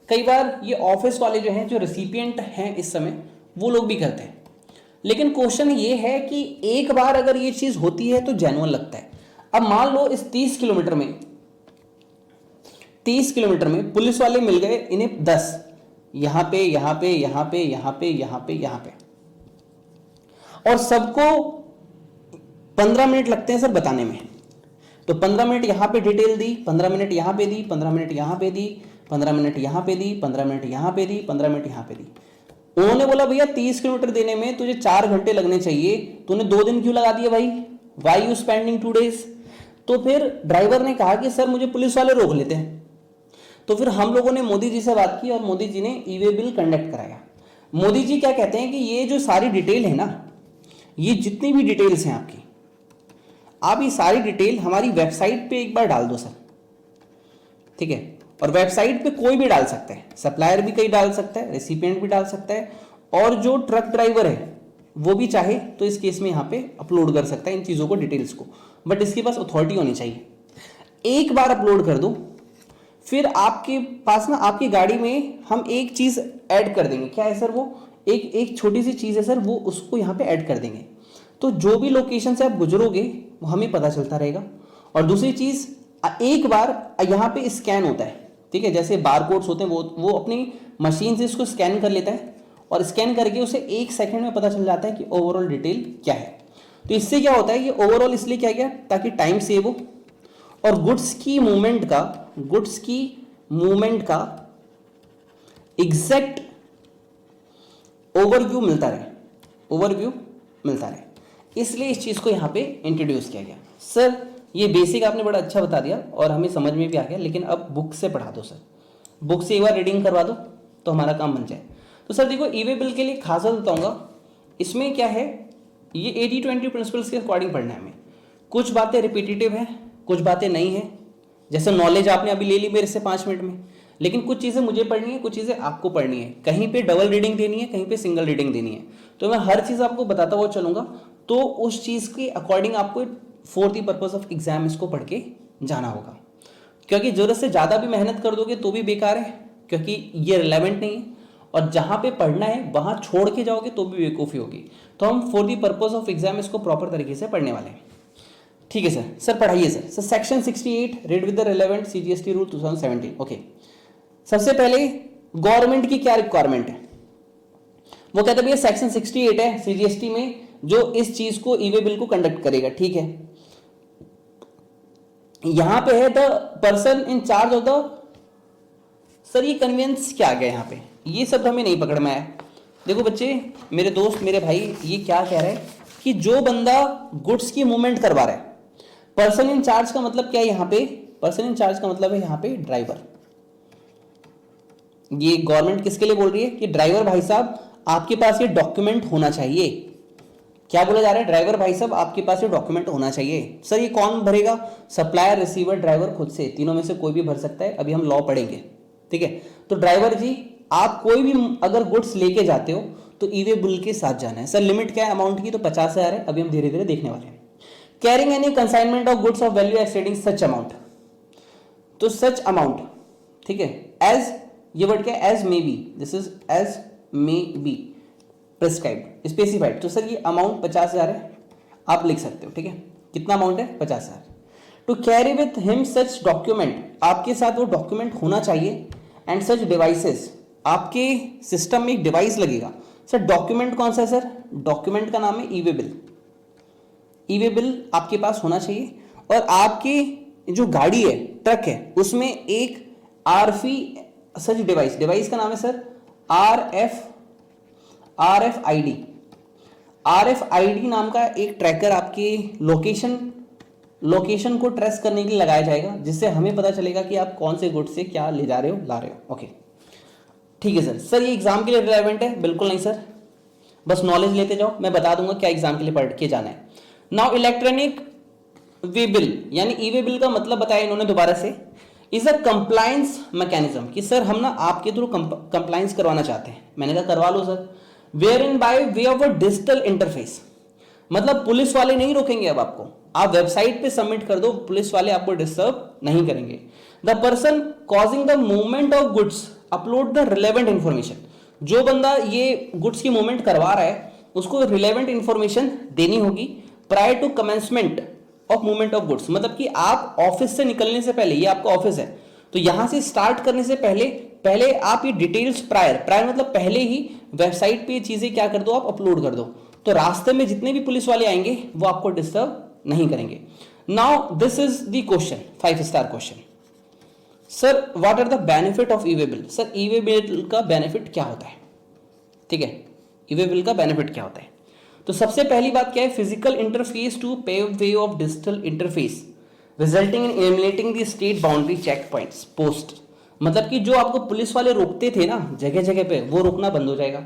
S1: कई बार ये ऑफिस वाले जो हैं, जो रेसिपिएंट हैं इस समय, वो लोग भी करते हैं। लेकिन क्वेश्चन ये है कि एक बार अगर ये चीज़ होती है तो जेन्युइन लगता है। अब मान लो इस 30 किलोमीटर में पुलिस वाले मिल गए इन्हें 10, यहाँ पे, और सबको 15 मिनट लगते हैं सर बताने में। तो 15 मिनट यहाँ पे डिटेल दी, 15 मिनट यहाँ पे दी, 15 मिनट यहाँ पे दी, 15 मिनट यहाँ पे दी, 15 मिनट यहाँ पे दी, 15 मिनट यहाँ पे दी। उन्होंने बोला भैया 30 किलोमीटर देने में तुझे 4 घंटे लगने चाहिए, तूने 2 दिन क्यों लगा दिया भाई, वाई यू स्पेंडिंग 2 days। तो फिर ड्राइवर ने कहा कि सर मुझे पुलिस वाले रोक लेते हैं। तो फिर हम लोगों ने मोदी जी से बात की और मोदी जी ने ई-वे बिल कंडक्ट कराया। मोदी जी क्या कहते हैं कि ये जो सारी डिटेल है ना, ये जितनी भी डिटेल्स हैं आपकी, आप ये सारी डिटेल हमारी वेबसाइट पे एक बार डाल दो सर, ठीक है। और वेबसाइट पे कोई भी डाल सकता है, सप्लायर भी कहीं डाल सकता है, रेसिपिएंट भी डाल सकता है, और जो ट्रक ड्राइवर है वो भी चाहे तो इस केस में यहाँ पे अपलोड कर सकता है इन चीज़ों को, डिटेल्स को। बट इसके पास अथॉरिटी होनी चाहिए। एक बार अपलोड कर दो, फिर आपके पास ना आपकी गाड़ी में हम एक चीज़ ऐड कर देंगे। क्या है सर वो, एक छोटी सी चीज़ है सर, वो उसको यहाँ पे ऐड कर देंगे। तो जो भी लोकेशन से आप गुजरोगे वो हमें पता चलता रहेगा। और दूसरी चीज़, एक बार यहाँ पे स्कैन होता है, ठीक है, जैसे बार कोड्स होते हैं वो अपनी मशीन से इसको स्कैन कर लेता है और स्कैन करके उसे 1 सेकंड में पता चल जाता है कि ओवरऑल डिटेल क्या है। तो इससे क्या होता है, ये ओवरऑल इसलिए क्या गया ताकि टाइम सेव हो और गुड्स की मूवमेंट का एग्जैक्ट ओवरव्यू मिलता रहे, इसलिए इस चीज को यहां पे इंट्रोड्यूस किया गया। सर ये बेसिक आपने बड़ा अच्छा बता दिया और हमें समझ में भी आ गया, लेकिन अब बुक से पढ़ा दो सर, बुक से एक बार रीडिंग करवा दो तो हमारा काम बन जाए। तो सर देखो ई वे बिल के लिए खासा बताऊंगा, इसमें क्या है, ये 80-20 प्रिंसिपल्स के अकॉर्डिंग पढ़ना है हमें। कुछ बातें रिपीटेटिव है, कुछ बातें नहीं है, जैसे नॉलेज आपने अभी ले ली मेरे से 5 मिनट में, लेकिन कुछ चीज़ें मुझे पढ़नी है, कुछ चीज़ें आपको पढ़नी है, कहीं पे डबल रीडिंग देनी है, कहीं पे सिंगल रीडिंग देनी है। तो मैं हर चीज़ आपको बताता हुआ चलूंगा, तो उस चीज़ के अकॉर्डिंग आपको for the purpose of exam इसको पढ़ के जाना होगा, क्योंकि जरूरत से ज़्यादा भी मेहनत कर दोगे तो भी बेकार है, क्योंकि ये रिलेवेंट नहीं है, और जहाँ पे पढ़ना है वहाँ छोड़ के जाओगे तो भी बेवकूफ़ी होगी। तो हम for the purpose of exam इसको प्रॉपर तरीके से पढ़ने वाले हैं। ठीक है सर पढ़ाइए sir. Section 68 read with the relevant CGST rule 2017। Okay, सबसे पहले गवर्नमेंट की क्या रिक्वायरमेंट है, वो कहते हैं सेक्शन 68 है CGST में जो इस चीज को ई वे बिल को कंडक्ट करेगा। ठीक है, यहां पे है the person in charge of the, sir ये कन्वेंस क्या आ गया यहाँ पे, ये शब्द हमें नहीं पकड़ में आया। देखो बच्चे, मेरे दोस्त, मेरे भाई, ये क्या कह रहे हैं कि जो बंदा गुड्स की मूवमेंट करवा रहा है, पर्सन इन चार्ज का मतलब क्या है यहाँ पे, पर्सन इन चार्ज का मतलब है यहाँ पे ड्राइवर। ये गवर्नमेंट किसके लिए बोल रही है कि ड्राइवर भाई साहब आपके पास ये डॉक्यूमेंट होना चाहिए। क्या बोला जा रहा है, ड्राइवर भाई साहब आपके पास ये डॉक्यूमेंट होना चाहिए। सर ये कौन भरेगा, सप्लायर, रिसीवर, ड्राइवर खुद से, तीनों में से कोई भी भर सकता है, अभी हम लॉ पढ़ेंगे। ठीक है, तो ड्राइवर जी आप कोई भी अगर गुड्स लेके जाते हो तो ई वे बिल के साथ जाना है। सर लिमिट क्या है अमाउंट की, तो 50,000 है, अभी हम धीरे धीरे देखने वाले हैं। Carrying any consignment of goods of value exceeding such amount, तो सच अमाउंट, ठीक है, एज, ये वर्ड क्या है, as may be, this is as may be prescribed specified. तो सर ये अमाउंट 50,000 है, आप लिख सकते हो। ठीक है, कितना अमाउंट है, 50,000। To carry with him such document, आपके साथ वो डॉक्यूमेंट होना चाहिए, एंड सच डिवाइसेस, आपके सिस्टम में एक डिवाइस लगेगा। सर डॉक्यूमेंट कौन सा है, सर डॉक्यूमेंट का नाम है e way bill. E way bill आपके पास होना चाहिए, और आपकी जो गाड़ी है, ट्रक है, उसमें एक RF सच डिवाइस, डिवाइस का नाम है सर RFID। RFID नाम का एक ट्रैकर आपके लोकेशन को ट्रेस करने के लिए लगाया जाएगा, जिससे हमें पता चलेगा कि आप कौन से गुड्स से क्या ले जा रहे हो, ला रहे हो। ओके ठीक है सर। सर ये एग्जाम के लिए रिलेवेंट है, बिल्कुल नहीं सर, बस नॉलेज लेते जाओ, मैं बता दूंगा क्या एग्जाम के लिए पढ़ के जाना है। नाउ इलेक्ट्रॉनिक वे बिल, यानी ई वे बिल का मतलब बताया इन्होंने दोबारा से, इज अ कंप्लायंस मैकेनिज्म, कि सर हम ना आपके थ्रू कंप्लायंस करवाना चाहते हैं। मैंने कहा करवा लो sir. Wherein by way of a digital interface, मतलब पुलिस वाले नहीं रोकेंगे अब आपको, आप वेबसाइट पे सबमिट कर दो, पुलिस वाले आपको डिस्टर्ब नहीं करेंगे। The person causing the movement of goods upload the relevant information, जो बंदा ये गुड्स की मूवमेंट करवा रहा है उसको रिलेवेंट इंफॉर्मेशन देनी होगी prior to commencement of movement of goods, मतलब कि आप ऑफिस से निकलने से पहले, ये आपका ऑफिस है तो यहां से स्टार्ट करने से पहले आप ये डिटेल्स प्रायर मतलब पहले ही वेबसाइट पे ये चीजें क्या कर दो, आप अपलोड कर दो, तो रास्ते में जितने भी पुलिस वाले आएंगे वो आपको डिस्टर्ब नहीं करेंगे। Now this is the question, 5 star question. Sir what are the benefit of e way bill, sir e way bill का बेनिफिट क्या होता है, ठीक है, ई वे बिल का बेनिफिट क्या होता है। तो सबसे पहली बात क्या है, physical interface to pave way of digital interface resulting in eliminating the state boundary check points post, मतलब कि जो आपको पुलिस वाले रोकते थे ना जगह जगह पे, वो रोकना बंद हो जाएगा।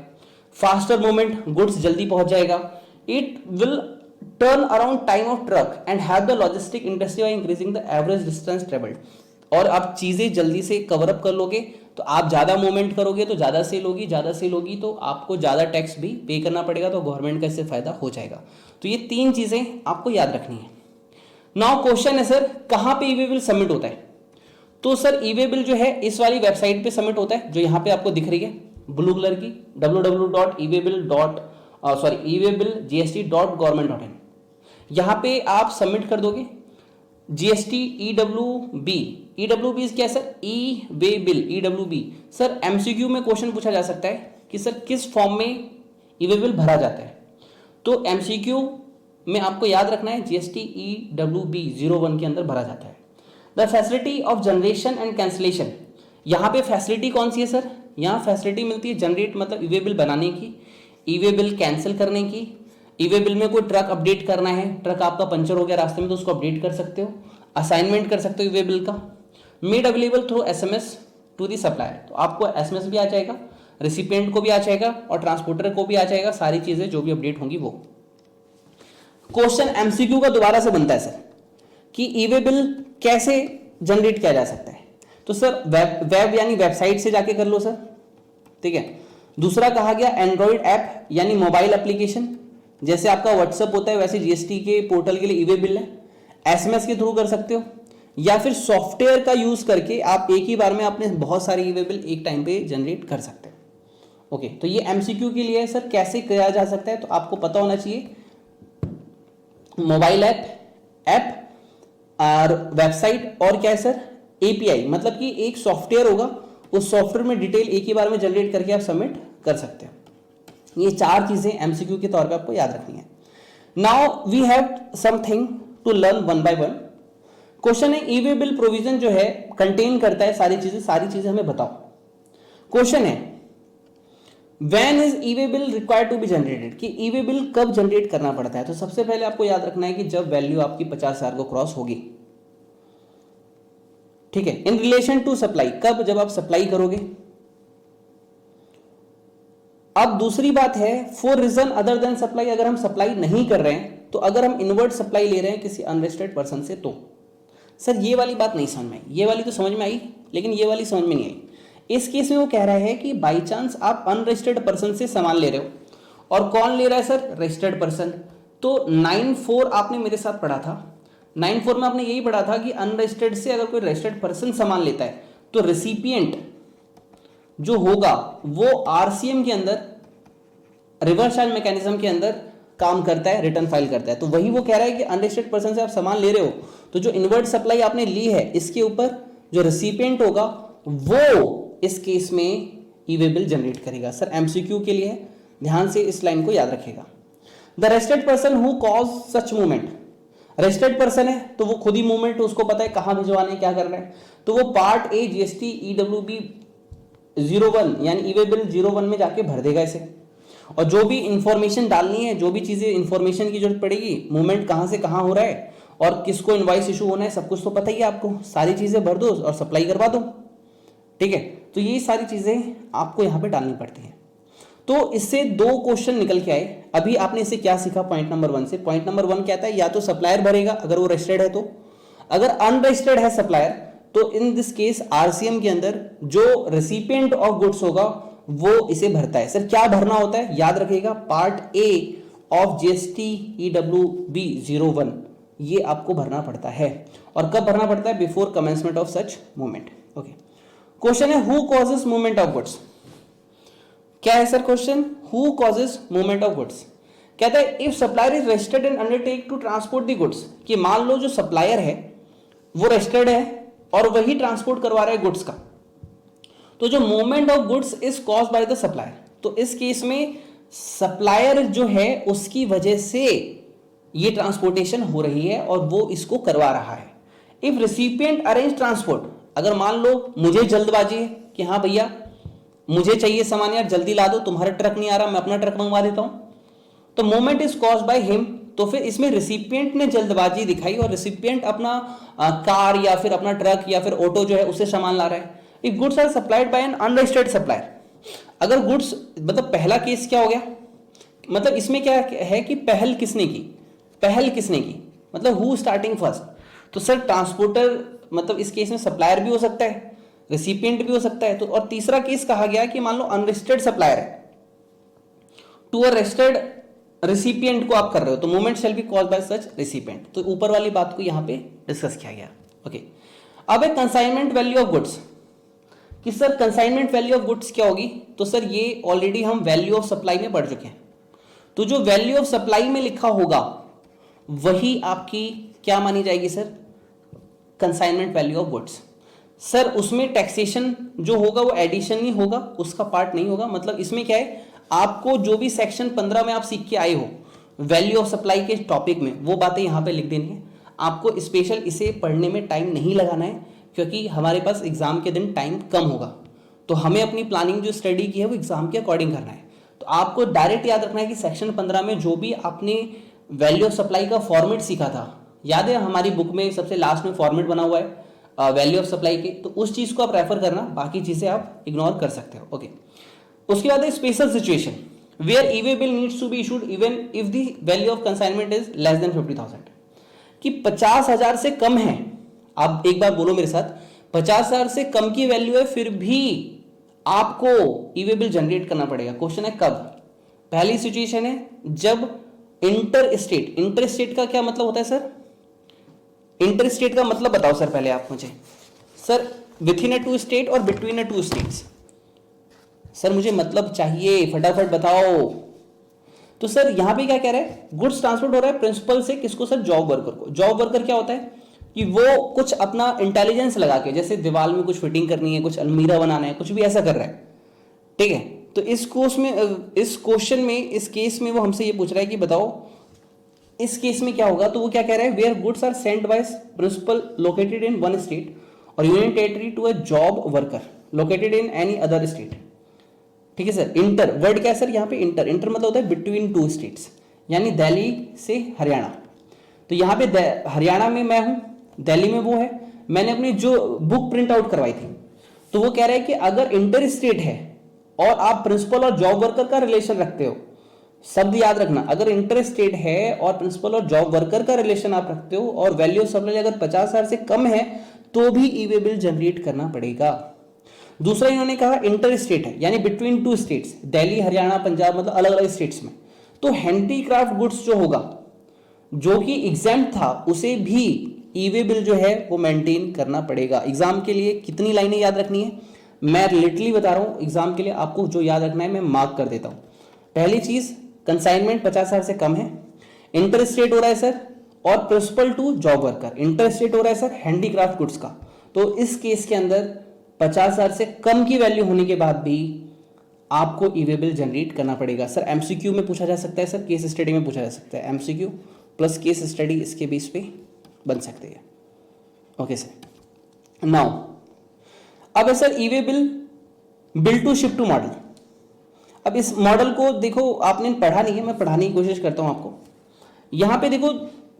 S1: फास्टर मूवमेंट, गुड्स जल्दी पहुंच जाएगा। It will turn around time of truck and have the logistic industry by increasing the average distance travelled, और आप चीजें जल्दी से कवर अप कर लोगे तो आप ज्यादा मूवमेंट करोगे तो ज्यादा सेल होगी, ज्यादा सेल होगी तो आपको ज्यादा टैक्स भी पे करना पड़ेगा, तो गवर्नमेंट का इससे फायदा हो जाएगा। तो ये 3 चीजें आपको याद रखनी है। नाउ क्वेश्चन है सर कहां पे ई वे बिल सबमिट होता है, तो सर ई वे बिल जो है इस वाली वेबसाइट पे सबमिट होता है जो यहां पे आपको दिख रही है ब्लू कलर की, www.eWaybill.gst.government.in, यहां पे आप सबमिट कर दोगे जीएसटी ईडब्ल्यूबी, ईडब्ल्यूबी क्या है sir, e way bill, ईडब्ल्यूबी। Sir MCQ में क्वेश्चन पूछा जा सकता है कि सर किस फॉर्म में ई वे बिल भरा जाता है, तो एमसीक्यू में आपको याद रखना है जीएसटी ईडब्ल्यूबी 01 के अंदर भरा जाता है। The facility of generation and cancellation, यहाँ पे फैसिलिटी कौन सी है सर, यहाँ फैसिलिटी मिलती है जनरेट मतलब ई वे बिल बनाने की, ई वे बिल कैंसिल करने की, ई वे बिल में कोई ट्रक अपडेट करना है, ट्रक आपका पंचर हो गया रास्ते में तो उसको अपडेट कर सकते हो, असाइनमेंट कर सकते हो ई वे बिल का, made available through SMS to the supplier, तो आपको एसएमएस भी आ जाएगा, रिसिपिएंट को भी आ जाएगा और ट्रांसपोर्टर को भी आ जाएगा, सारी चीजें जो भी अपडेट होंगी वो। क्वेश्चन एमसीक्यू का दोबारा से बनता है सर कि ई वे बिल कैसे जनरेट किया जा सकता है, तो सर वेब यानी वेबसाइट से जाके कर लो सर, ठीक है। दूसरा कहा गया एंड्रॉइड ऐप यानी मोबाइल एप्लीकेशन, जैसे आपका व्हाट्सएप होता है वैसे जीएसटी के पोर्टल के लिए ई वे बिल है, एसएमएस के थ्रू कर सकते हो, या फिर सॉफ्टवेयर का यूज करके आप एक ही बार में अपने बहुत सारे ई वे बिल एक टाइम पे जनरेट कर सकते हैं। ओके, तो ये एमसीक्यू के लिए है सर कैसे किया जा सकता है, तो आपको पता होना चाहिए मोबाइल ऐप और वेबसाइट और क्या है सर एपीआई, मतलब कि एक सॉफ्टवेयर होगा, उस सॉफ्टवेयर में डिटेल एक ही बार में जनरेट करके आप सबमिट कर सकते हो। ये चार चीजें एमसीक्यू के तौर पे आपको याद रखनी है। Now we have something to learn one by one. Question है ई वे बिल प्रोविजन जो है कंटेन करता है सारी चीजें हमें बताओ। क्वेश्चन है when is e way bill required to be generated, कि ई वे बिल कब जनरेट करना पड़ता है, तो सबसे पहले आपको याद रखना है कि जब वैल्यू आपकी 50,000 को क्रॉस होगी, ठीक है। इन रिलेशन टू सप्लाई, कब, जब आप सप्लाई करोगे। अब दूसरी बात है for reason other than supply, अगर हम सप्लाई नहीं कर रहे हैं, तो अगर हम इनवर्ट सप्लाई ले रहे हैं किसी अनरजिस्टर्ड पर्सन से, तो सर ये वाली बात नहीं समझ में आई, ये वाली तो समझ में आई लेकिन ये वाली समझ में नहीं आई। इस केस में वो कह रहा है कि बाई चांस आप अनरजिस्टर्ड पर्सन से सामान ले रहे हो, और कौन ले रहा है सर, रजिस्टर्ड पर्सन। तो 9(4) आपने मेरे साथ पढ़ा था, 9(4) में आपने यही पढ़ा था कि अनरजिस्टर्ड से अगर कोई रजिस्टर्ड पर्सन सामान लेता है तो रेसिपिएंट जो होगा वो आरसीएम के अंदर, रिवर्स चार्ज मैकेनिज्म के अंदर काम करता है, रिटर्न फाइल करता है। तो वही वो कह रहा है कि अनरजिस्टर्ड पर्सन से आप सामान ले रहे हो, तो जो इनवर्ट सप्लाई आपने ली है इसके ऊपर जो रेसिपिएंट होगा वो इस केस में ई वे बिल जनरेट करेगा। सर एमसीक्यू के लिए है, ध्यान से इस लाइन को याद रखेगा। The registered person who cause such movement, registered person है तो वो खुद ही मूवमेंट, उसको पता है कहां भिजवाना है, क्या करना है, तो वो पार्ट ए जीएसटी ईडब्ल्यूबी 01 यानी ई वे बिल 01 में जाके भर देगा इसे, और जो भी इंफॉर्मेशन डालनी है, जो भी चीजें इंफॉर्मेशन की जरूरत पड़ेगी, मूवमेंट कहां से कहां हो रहा है और किसको इनवॉइस इशू होना है, सब कुछ तो पता ही है आपको, सारी चीजें भर दो और सप्लाई करवा दो, ठीक है। तो ये सारी चीजें आपको यहां पे डालनी पड़ती हैं। तो इससे दो क्वेश्चन निकल के आए। अभी आपने इसे क्या सीखा पॉइंट नंबर 1 से, पॉइंट नंबर 1 कहता है या तो सप्लायर भरेगा अगर वो रजिस्टर्ड है, तो अगर अनरजिस्टर्ड है सप्लायर तो इन दिस केस आरसीएम के अंदर जो रेसिपिएंट ऑफ गुड्स होगा वो इसे भरता है। सर क्या भरना होता है, याद रखिएगा पार्ट ए ऑफ जीएसटी ईडब्ल्यूबी 01 ये आपको भरना पड़ता है, और कब भरना पड़ता है, before commencement of such movement. Okay, question है who causes movement of goods, क्या है sir question, who causes movement of goods. कहता है if supplier is registered and undertake to transport the goods, कि मान लो जो सप्लायर है वो रजिस्टर्ड है और वही ट्रांसपोर्ट करवा रहा है गुड्स का, तो जो movement of goods is caused by the supplier, तो इस केस में सप्लायर जो है उसकी वजह से ये ट्रांसपोर्टेशन हो रही है और वो इसको करवा रहा है। इफ रिसिपिएंट अरेंज ट्रांसपोर्ट, अगर मान लो मुझे जल्दबाजी है कि हाँ भैया मुझे चाहिए सामान यार जल्दी ला दो, तुम्हारा ट्रक नहीं आ रहा, मैं अपना ट्रक मंगवा देता हूं, तो movement is caused by him, तो फिर इसमें रिसिपिएंट ने जल्दबाजी दिखाई और रिसिपिएंट अपना कार या फिर अपना ट्रक या फिर ऑटो जो है उससे सामान ला रहा है। If goods are supplied by an unregistered supplier, अगर गुड्स, मतलब पहला केस क्या हो गया, मतलब इसमें क्या है कि पहल किसने की, मतलब हु स्टार्टिंग फर्स्ट, तो सर ट्रांसपोर्टर मतलब इस केस में सप्लायर भी हो सकता है, रेसिपिएंट भी हो सकता है। तो और तीसरा केस कहा गया कि मान लो अनरजिस्टर्ड सप्लायर है टू अ रजिस्टर्ड रेसिपिएंट को आप कर रहे हो, तो movement shall be caused by such recipient. तो ऊपर वाली बात को यहां पे डिस्कस किया गया। ओके, अब है कंसाइनमेंट वैल्यू ऑफ गुड्स, कि sir consignment value of goods क्या होगी, तो सर ये ऑलरेडी हम वैल्यू ऑफ सप्लाई में पढ़ चुके हैं, तो जो वैल्यू ऑफ सप्लाई में लिखा होगा वही आपकी क्या मानी जाएगी sir, consignment value of goods. Sir उसमें टैक्सेशन जो होगा वो एडिशन ही होगा, उसका पार्ट नहीं होगा। मतलब इसमें क्या है, आपको जो भी सेक्शन 15 में आप सीख के आए हो वैल्यू ऑफ सप्लाई के टॉपिक में, वो बातें यहाँ पे लिख देनी है। आपको स्पेशल इसे पढ़ने में टाइम नहीं लगाना है, क्योंकि हमारे पास एग्जाम के दिन टाइम कम होगा, तो हमें अपनी प्लानिंग जो स्टडी की है वो एग्जाम के अकॉर्डिंग करना है। तो आपको डायरेक्ट याद रखना है कि सेक्शन 15 में जो भी आपने वैल्यू ऑफ सप्लाई का फॉर्मेट सीखा था, याद है हमारी बुक में सबसे लास्ट में फॉर्मेट बना हुआ है वैल्यू ऑफ सप्लाई के, तो उस चीज को आप रेफर करना, बाकी चीजें आप इग्नोर कर सकते हो। ओके, उसके बाद है special situation where e way bill needs to be issued even if the value of consignment is less than 50,000, कि 50,000 से कम है। आप एक बार बोलो मेरे साथ, 50,000 से कम की वैल्यू है फिर भी आपको ईवे बिल जनरेट करना पड़ेगा। क्वेश्चन है कब। पहली सिचुएशन है जब इंटर स्टेट का क्या मतलब होता है सर? इंटर स्टेट का मतलब बताओ सर पहले आप मुझे। Sir within a two state or between a two states. Sir मुझे मतलब चाहिए, फटाफट बताओ। तो सर यहां पे क्या कह रहा है, गुड्स ट्रांसपोर्ट हो रहा है प्रिंसिपल से किसको सर? जॉब वर्कर को। जॉब वर्कर क्या होता है कि वो कुछ अपना इंटेलिजेंस लगा के, जैसे दीवार में कुछ फिटिंग करनी है, कुछ अलमीरा बनाना है, कुछ भी ऐसा कर रहा है, ठीक है। तो इस क्वेश्चन में, इस केस में वो हमसे ये पूछ रहा है कि बताओ इस केस में क्या होगा। तो वो क्या कह रहा है, where goods are sent by principal located in one state or union territory to a job worker located in any other state, ठीक है सर। इंटर वर्ड क्या है सर यहाँ पे? इंटर मतलब होता है बिटवीन टू स्टेट्स, यानी दिल्ली से हरियाणा। तो यहाँ पे हरियाणा में मैं हूं, दिल्ली में वो है। मैंने अपनी जो बुक प्रिंट आउट करवाई थी, तो वो कह रहा है कि अगर इंटर स्टेट है और आप प्रिंसिपल और जॉब वर्कर का रिलेशन रखते हो, शब्द याद रखना, अगर इंटर स्टेट है और प्रिंसिपल और जॉब वर्कर का रिलेशन आप रखते हो और वैल्यू ऑफ सप्लाई अगर 50,000 से कम है तो भी ईवे बिल जनरेट करना पड़ेगा। दूसरा इन्होंने कहा इंटर स्टेट है, यानी between two states, Delhi Haryana Punjab, मतलब अलग अलग स्टेट्स में। तो हैंडीक्राफ्ट गुड्स जो होगा, जो कि एग्जाम्प्ट था, उसे भी ईवे बिल जो है वो मेंटेन करना पड़ेगा। एग्जाम के लिए कितनी लाइनें याद रखनी है मैं लिटरली बता रहा हूं, एग्जाम के लिए आपको जो याद रखना है मैं मार्क कर देता हूं। पहली चीज, कंसाइनमेंट 50,000 से कम है, इंटर स्टेट हो रहा है सर, और principal to job worker. Inter state हो रहा है सर हैंडीक्राफ्ट गुड्स का, तो इस केस के अंदर 50,000 से कम की वैल्यू होने के बाद भी आपको ईवे बिल जनरेट करना पड़ेगा। सर एमसीक्यू में पूछा जा सकता है, सर केस स्टडी में पूछा जा सकता है। एमसीक्यू प्लस केस स्टडी इसके बेस पे बन सकते हैं। ओके सर, नाउ अब है sir e way bill to ship to model. अब इस मॉडल को देखो, आपने पढ़ा नहीं है, मैं पढ़ाने की कोशिश करता हूं आपको। यहां पे देखो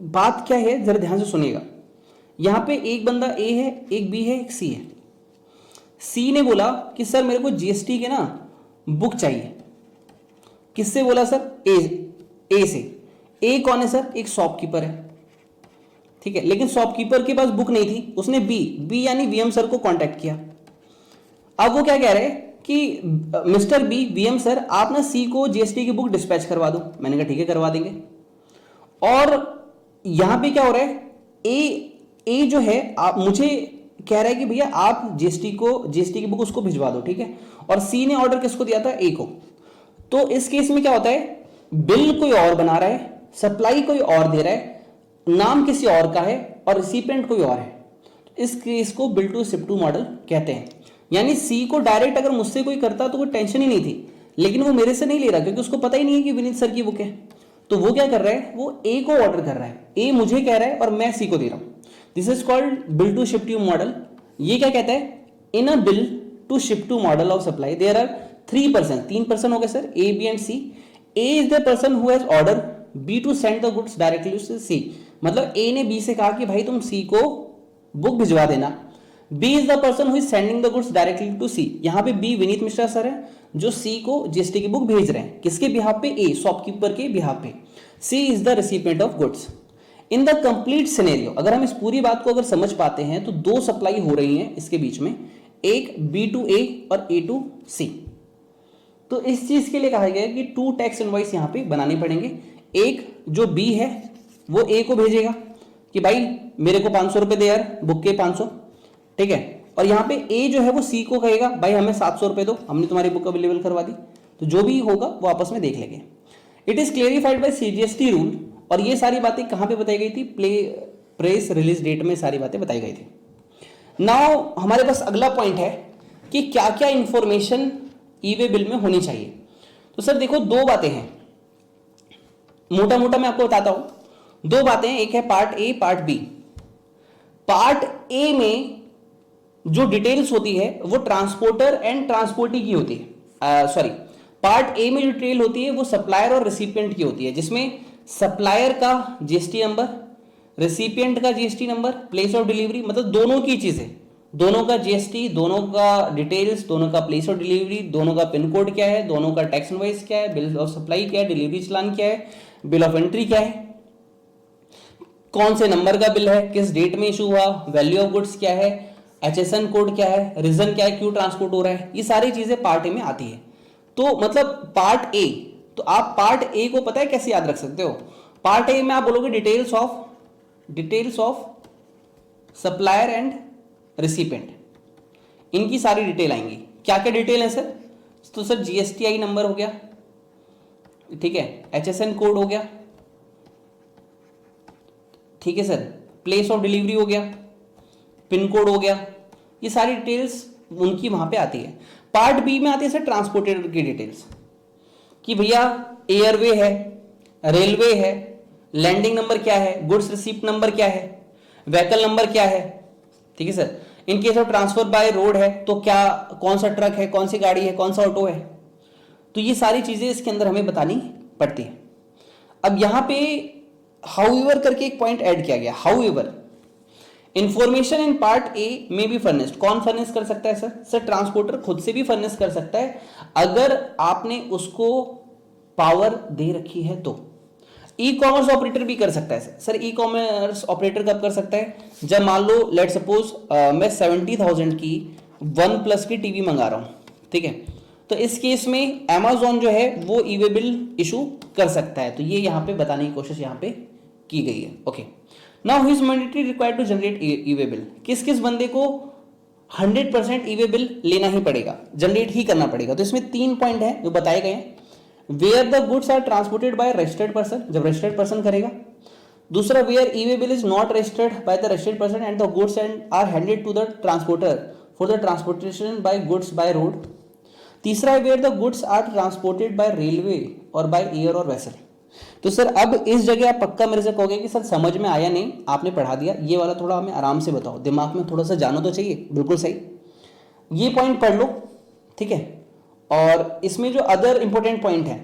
S1: बात क्या है, जरा ध्यान से सुनिएगा। यहां पे एक बंदा ए है, एक बी है, एक सी है। सी ने बोला कि सर मेरे को जीएसटी के ना बुक चाहिए। किससे बोला सर? ए से। ए कौन है सर? एक शॉपकीपर है, ठीक है, लेकिन शॉपकीपर के पास बुक नहीं थी। उसने बी यानी वीएम सर को कांटेक्ट किया। अब वो क्या कह रहे हैं कि मिस्टर बी, वीएम सर आप ना सी को जीएसटी की बुक डिस्पैच करवा दो। मैंने कहा ठीक है करवा देंगे। और यहां पे क्या हो रहा है, ए जो है आप मुझे कह रहा है कि भैया आप जीएसटी की बुक उसको भिजवा दो, ठीक है। और सी ने ऑर्डर किसको दिया था? ए को। तो इस केस में क्या होता है, बिल कोई और बना रहा है, सप्लाई कोई और दे रहा है, नाम किसी और का है और रिसिपिएंट कोई और है। तो इस केस को bill to ship to model कहते हैं। यानी सी को डायरेक्ट अगर मुझसे कोई करता तो कोई टेंशन ही नहीं थी, लेकिन वो मेरे से नहीं ले रहा क्योंकि उसको पता ही नहीं है कि विनीत सर की बुक है। तो वो क्या कर रहा है, वो ए को ऑर्डर कर रहा है, ए मुझे कह रहा है और मैं सी को दे रहा हूं। This is called bill to ship to model. ये क्या कहता है, in a bill to ship to model of supply there are 3 person हो गए sir, A B and C. A is the person who has order B to send the goods directly to C. मतलब A ने B से कहा कि भाई तुम सी को बुक भिजवा देना। B is the person who is sending the goods directly to C। यहाँ पे B विनीत मिश्रा सर है जो C को जीएसटी की बुक भेज रहे हैं। किसके बिहाफ पे? A शॉपकीपर के बिहाफ पे। C is the recipient of goods। In the complete scenario, अगर हम इस पूरी बात को अगर समझ पाते हैं तो दो सप्लाई हो रही है इसके बीच में, एक B to A और A to C। तो इस चीज के लिए कहा गया है कि 2 टैक्स इनवॉइस यहाँ पे बनाने पड़ेंगे। एक जो B है वो A को भेजेगा कि भाई मेरे को 500 रुपए दे यार, बुक के 500, ठीक है। और यहाँ पे ए जो है वो सी को कहेगा भाई हमें 700 रुपए दो, हमने तुम्हारी बुक अवेलेबल करवा दी। तो जो भी होगा वो आपस में देख लेंगे। It is clarified by CGST rule. और ये सारी बातें कहाँ पे बताई गई थी? प्रेस रिलीज डेट में सारी बातें बताई गई थी। नाउ हमारे पास अगला पॉइंट है कि क्या क्या इंफॉर्मेशन ई वे बिल में होनी चाहिए। तो सर देखो, दो बातें हैं, मोटा मोटा मैं आपको बताता हूं। दो बातें हैं, एक है part A, part B. Part A में जो डिटेल्स होती है वो ट्रांसपोर्टर एंड ट्रांसपोर्टी की होती है। सॉरी, पार्ट ए में जो डिटेल होती है वो सप्लायर और रिसिपिएंट की होती है, जिसमें सप्लायर का जीएसटी नंबर, रिसिपिएंट का GST number, place of delivery, मतलब दोनों की चीजें, दोनों का जीएसटी, दोनों का डिटेल्स, दोनों का प्लेस ऑफ डिलीवरी, दोनों का पिन कोड क्या है, दोनों का टैक्स इनवॉइस क्या है, बिल ऑफ सप्लाई क्या है, डिलीवरी चलान क्या है, बिल ऑफ एंट्री क्या है, कौन से नंबर का बिल है, किस डेट में इशू हुआ, वैल्यू ऑफ गुड्स क्या है, एचएसएन कोड क्या है, रीजन क्या है, क्यों ट्रांसपोर्ट हो रहा है, ये सारी चीजें पार्ट ए में आती है। तो मतलब पार्ट ए, तो आप पार्ट ए को पता है कैसे याद रख सकते हो। पार्ट ए में आप बोलोगे details of supplier and recipient, इनकी सारी डिटेल आएंगी। क्या क्या डिटेल है सर? तो सर जीएसटीआई नंबर हो गया, ठीक है, एचएसएन कोड हो गया, ठीक है सर, प्लेस ऑफ डिलीवरी हो गया, पिन कोड हो गया, ये सारी डिटेल्स उनकी वहां पे आती है। पार्ट बी में आती है सर ट्रांसपोर्टेड की डिटेल्स, कि भैया एयरवे है, रेलवे है, लैंडिंग नंबर क्या है, गुड्स रिसीप्ट नंबर क्या है, व्हीकल नंबर क्या है, ठीक है sir. In case of transfer by road है तो क्या, कौन सा ट्रक है, कौन सी गाड़ी है, कौन सा ऑटो है, तो ये सारी चीजें इसके अंदर हमें बतानी पड़ती है। अब यहां पे हाउएवर करके एक पॉइंट ऐड किया गया, however information in part A में बी फर्निश्ड। कौन फर्निश कर सकता है सर? सर ट्रांसपोर्टर खुद से भी फर्निश कर सकता है, अगर आपने उसको पावर दे रखी है तो। ई कॉमर्स ऑपरेटर भी कर सकता है सर। ई कॉमर्स ऑपरेटर कब कर सकता है? जब मान लो लेट सपोज मैं 70,000 की OnePlus की टीवी मंगा रहा हूं, ठीक है, तो इस केस में Amazon जो है वो ई वे बिल इशू कर सकता है। तो ये यहां पे बताने की कोशिश यहां पे की गई है। Okay, now he is mandatory required to generate e way bill. किस किस बंदे को 100% ई वे बिल लेना ही पड़ेगा, जनरेट ही करना पड़ेगा? तो इसमें 3 पॉइंट है जो बताए गए हैं। Where the goods are transported by registered person, जब रजिस्टर्ड पर्सन करेगा। दूसरा, where e way bill is not registered by the registered person and the goods and are handed to the transporter for the transportation by goods by road. तीसरा, where the goods are transported by railway और by air or vessel. तो सर अब इस जगह आप पक्का मेरे से कहोगे कि सर समझ में आया नहीं, आपने पढ़ा दिया, ये वाला थोड़ा हमें आराम से बताओ, दिमाग में थोड़ा सा जाना तो चाहिए। बिल्कुल सही, ये पॉइंट पढ़ लो, ठीक है। और इसमें जो अदर इंपॉर्टेंट पॉइंट है,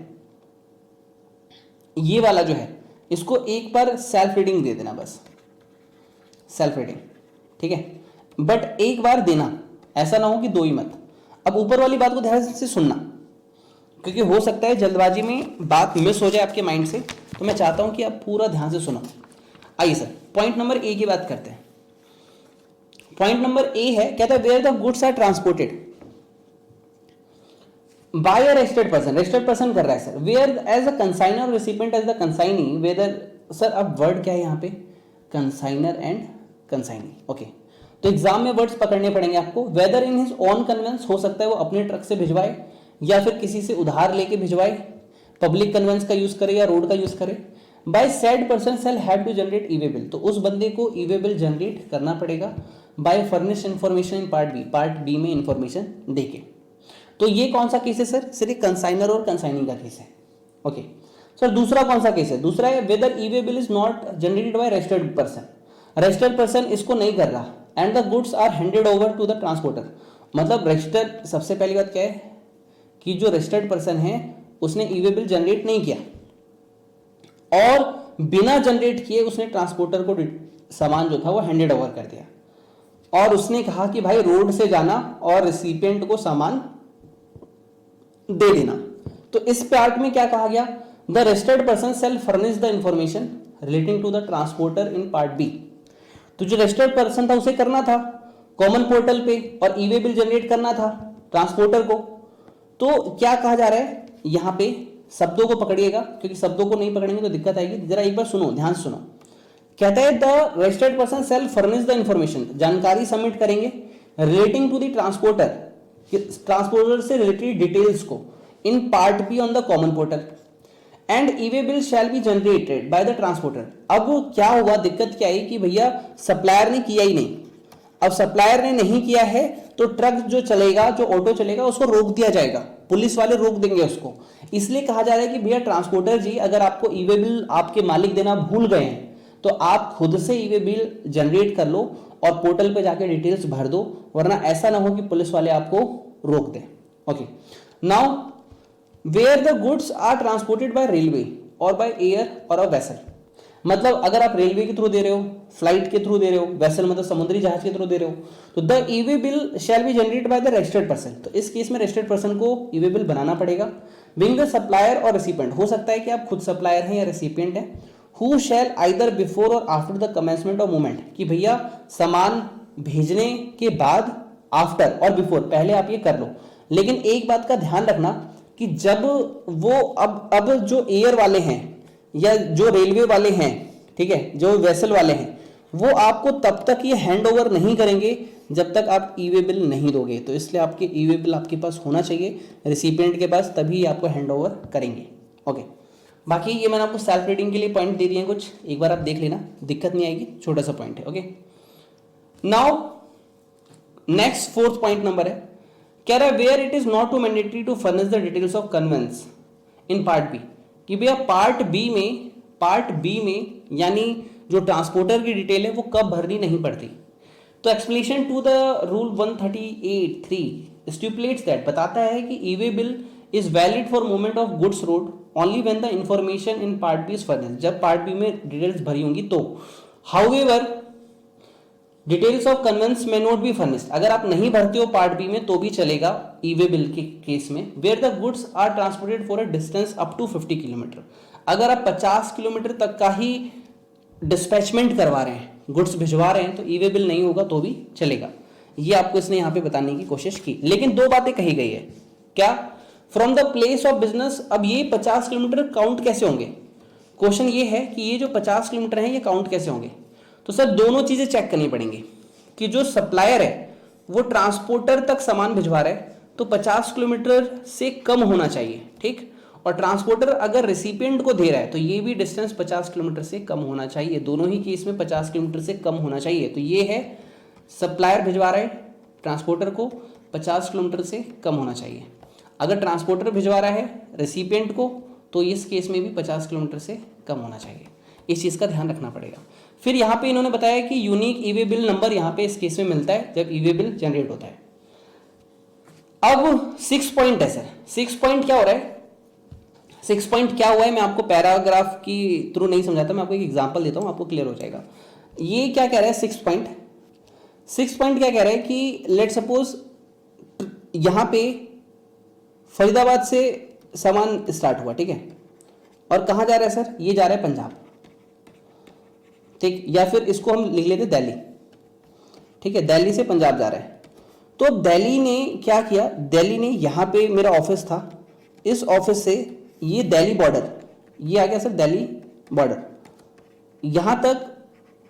S1: ये वाला जो है, इसको एक बार सेल्फ रीडिंग दे देना, बस सेल्फ रीडिंग, ठीक है, बट एक बार देना, ऐसा ना हो कि दो ही मत। अब ऊपर वाली बात को ध्यान से सुनना, क्योंकि हो सकता है जल्दबाजी में बात मिस हो जाए आपके माइंड से, तो मैं चाहता हूं कि आप पूरा ध्यान से सुनो। आइए सर पॉइंट नंबर ए की बात करते हैं। पॉइंट नंबर ए है, कहता है where the goods are transported by a registered person. Registered person कर रहा है sir. Where as a consignor, recipient as the consignee, whether, sir अब वर्ड क्या है यहाँ पे? Consignor and consignee. ओके, तो एग्जाम में वर्ड्स पकड़ने पड़ेंगे आपको। Whether in his own conveyance, हो सकता है वो अपने ट्रक से भिजवाए या फिर किसी से उधार लेके भिजवाए, पब्लिक कन्वेंस का यूज करे या रोड का यूज करे। By said person shall have to generate e way bill, तो उस बंदे को ई वे बिल जनरेट करना पड़ेगा by furnish information in part B, part B में इंफॉर्मेशन देके। तो ये कौन सा केस है सर? सिर्फ कंसाइनर और कंसाइनिंग का केस है। ओके सर, दूसरा कौन सा केस है? दूसरा है whether e way bill is not generated by registered person. Registered person इसको नहीं कर रहा and the goods are handed over to the transporter. मतलब रजिस्टर्ड, सबसे पहली बात क्या है कि जो रजिस्टर्ड पर्सन है उसने ई वे बिल जनरेट नहीं किया और बिना जनरेट किए उसने ट्रांसपोर्टर को सामान जो था वो हैंडेड ओवर कर दिया और उसने कहा कि भाई रोड से जाना और रिसिपिएंट को सामान दे देना। तो इस पार्ट में क्या कहा गया? The registered person shall furnish the information relating to the transporter in part B. तो जो रजिस्टर्ड पर्सन था उसे करना था कॉमन पोर्टल पे और ई वे बिल जनरेट करना था ट्रांसपोर्टर को। तो क्या कहा जा रहा है यहां पे? शब्दों को पकड़िएगा क्योंकि शब्दों को नहीं पकड़ेंगे तो दिक्कत आएगी। जरा एक बार सुनो, ध्यान से सुनो। कहता है the registered person shall furnish the information, जानकारी सबमिट करेंगे relating to the transporter, transporter से रिलेटेड डिटेल्स को in part B on the common portal and e way bill shall be generated by the transporter. अब क्या हुआ, दिक्कत क्या आई कि भैया सप्लायर ने किया ही नहीं। अब सप्लायर ने नहीं किया है तो ट्रक जो चलेगा, जो ऑटो चलेगा, उसको रोक दिया जाएगा, पुलिस वाले रोक देंगे उसको। इसलिए कहा जा रहा है कि भैया ट्रांसपोर्टर जी, अगर आपको ई वे बिल आपके मालिक देना भूल गए हैं तो आप खुद से ई वे बिल जनरेट कर लो और पोर्टल पे जाके डिटेल्स भर दो, वरना ऐसा ना हो कि पुलिस वाले आपको रोक दें। Okay, now where the goods are transported by railway और बाय एयर और अ वेसल। मतलब अगर आप रेलवे के थ्रू दे रहे हो, फ्लाइट के थ्रू दे रहे हो, वेसल मतलब समुद्री जहाज के थ्रू दे रहे हो, तो the E way bill shall be generated by the registered person. तो इस केस में रजिस्टर्ड पर्सन को ई वे बिल बनाना पड़ेगा। बिंग द सप्लायर और रेसिपिएंट, हो सकता है कि आप खुद सप्लायर हैं या रेसिपिएंट हैं। हु शैल आइदर बिफोर और after the commencement of movement, कि भैया सामान भेजने के बाद, आफ्टर और बिफोर, पहले आप ये कर लो। लेकिन एक बात का ध्यान रखना कि जब वो अब जो एयर वाले हैं या जो रेलवे वाले हैं, ठीक है, जो वेसल वाले हैं, वो आपको तब तक ये हैंड ओवर नहीं करेंगे जब तक आप ई वे बिल नहीं दोगे। तो इसलिए आपके ई वे बिल आपके पास होना चाहिए रिसिपिएंट के पास, तभी आपको हैंड ओवर करेंगे। ओके, बाकी ये मैंने आपको सेल्फ रीडिंग के लिए पॉइंट दे दिए हैं कुछ, एक बार आप देख लेना, दिक्कत नहीं आएगी, छोटा सा पॉइंट है। Okay, now next fourth point number है, कह रहा है where it is not to mandatory to furnish the details of conveyance in part B, कि भैया पार्ट बी में यानी जो ट्रांसपोर्टर की डिटेल है वो कब भरनी नहीं पड़ती। तो explanation to the rule 138(3) stipulates that, बताता है कि e way bill is valid for movement of goods road only when the information in part B is furnished, जब पार्ट बी में डिटेल्स भरी होंगी तो। हाउएवर डिटेल्स ऑफ कन्वेंस में not be furnished, अगर आप नहीं भरते हो पार्ट बी में तो भी चलेगा ई वे बिल के केस में। Where the goods are transported for a distance up to 50 kilometre, अगर आप 50 किलोमीटर तक का ही डिस्पैचमेंट करवा रहे हैं, गुड्स भिजवा रहे हैं, तो ई वे बिल नहीं होगा तो भी चलेगा। ये आपको इसने यहां पे बताने की कोशिश की, लेकिन दो बातें कही गई है। क्या? From the place of business, अब ये 50 किलोमीटर काउंट कैसे होंगे? क्वेश्चन ये है कि ये जो 50 किलोमीटर है ये काउंट कैसे होंगे? तो सर दोनों चीजें चेक करनी पड़ेंगी कि जो सप्लायर है वो ट्रांसपोर्टर तक सामान भिजवा रहा है तो 50 किलोमीटर से कम होना चाहिए, ठीक, और ट्रांसपोर्टर अगर रेसिपिएंट को दे रहा है तो ये भी डिस्टेंस 50 किलोमीटर से कम होना चाहिए, दोनों ही केस में 50 किलोमीटर से कम होना चाहिए। तो ये है सप्लायर भिजवा रहा है ट्रांसपोर्टर को, 50 किलोमीटर से कम होना चाहिए। अगर ट्रांसपोर्टर भिजवा रहा है रेसिपिएंट को तो इस केस में भी 50 किलोमीटर से कम होना चाहिए, इस चीज़ का ध्यान रखना पड़ेगा। फिर यहाँ पे इन्होंने बताया कि यूनिक ई वे बिल नंबर यहाँ पे इस केस में मिलता है जब ई वे बिल जनरेट होता है। अब 6 पॉइंट है सर, 6 पॉइंट क्या हो रहा है? 6 पॉइंट क्या हुआ है मैं आपको पैराग्राफ की थ्रू नहीं समझाता, मैं आपको एक एग्जांपल देता हूँ, आपको क्लियर हो जाएगा। ये क्या कह रहा है 6 पॉइंट? 6 पॉइंट क्या कह रहा है कि लेट सपोज यहाँ पे फरीदाबाद से सामान स्टार्ट हुआ, ठीक है, और कहाँ जा रहा है सर? ये जा रहा है पंजाब, ठीक, या फिर इसको हम लिख लेते दिल्ली, ठीक है, दिल्ली से पंजाब जा रहा है। तो दिल्ली ने क्या किया, दिल्ली ने यहाँ पे मेरा ऑफिस था, इस ऑफिस से ये दिल्ली बॉर्डर, ये आ गया सर दिल्ली बॉर्डर, यहाँ तक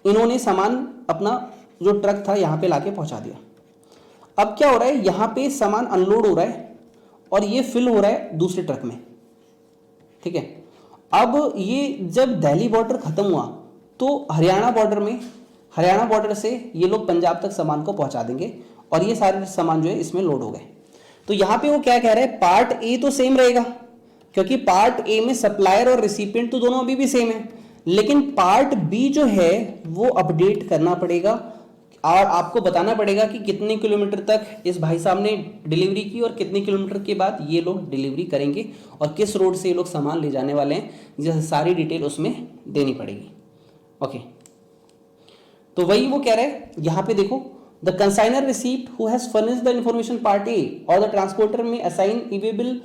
S1: इन्होंने सामान अपना जो ट्रक था यहाँ पे लाके पहुँचा दिया। अब क्या हो रहा है, यहाँ पे सामान अनलोड हो रहा है और ये फिल हो रहा है दूसरे ट्रक में, ठीक है। अब ये जब दिल्ली बॉर्डर खत्म हुआ तो हरियाणा बॉर्डर से ये लोग पंजाब तक सामान को पहुंचा देंगे और ये सारे सामान जो है इसमें लोड हो गए। तो यहाँ पे वो क्या कह रहे हैं, पार्ट ए तो सेम रहेगा क्योंकि पार्ट ए में सप्लायर और रिसिपिएंट तो दोनों अभी भी सेम है, लेकिन पार्ट बी जो है वो अपडेट करना पड़ेगा और आपको बताना पड़ेगा कि कितने किलोमीटर तक इस भाई साहब ने डिलीवरी की और कितने किलोमीटर के बाद ये लोग डिलीवरी करेंगे और किस रोड से ये लोग सामान ले जाने वाले हैं, जैसे सारी डिटेल उसमें देनी पड़ेगी। ओके, तो वही वो कह रहे हैं यहाँ पे देखो, the consignor receipt who has furnished the information part A or the transporter may assign e way bill.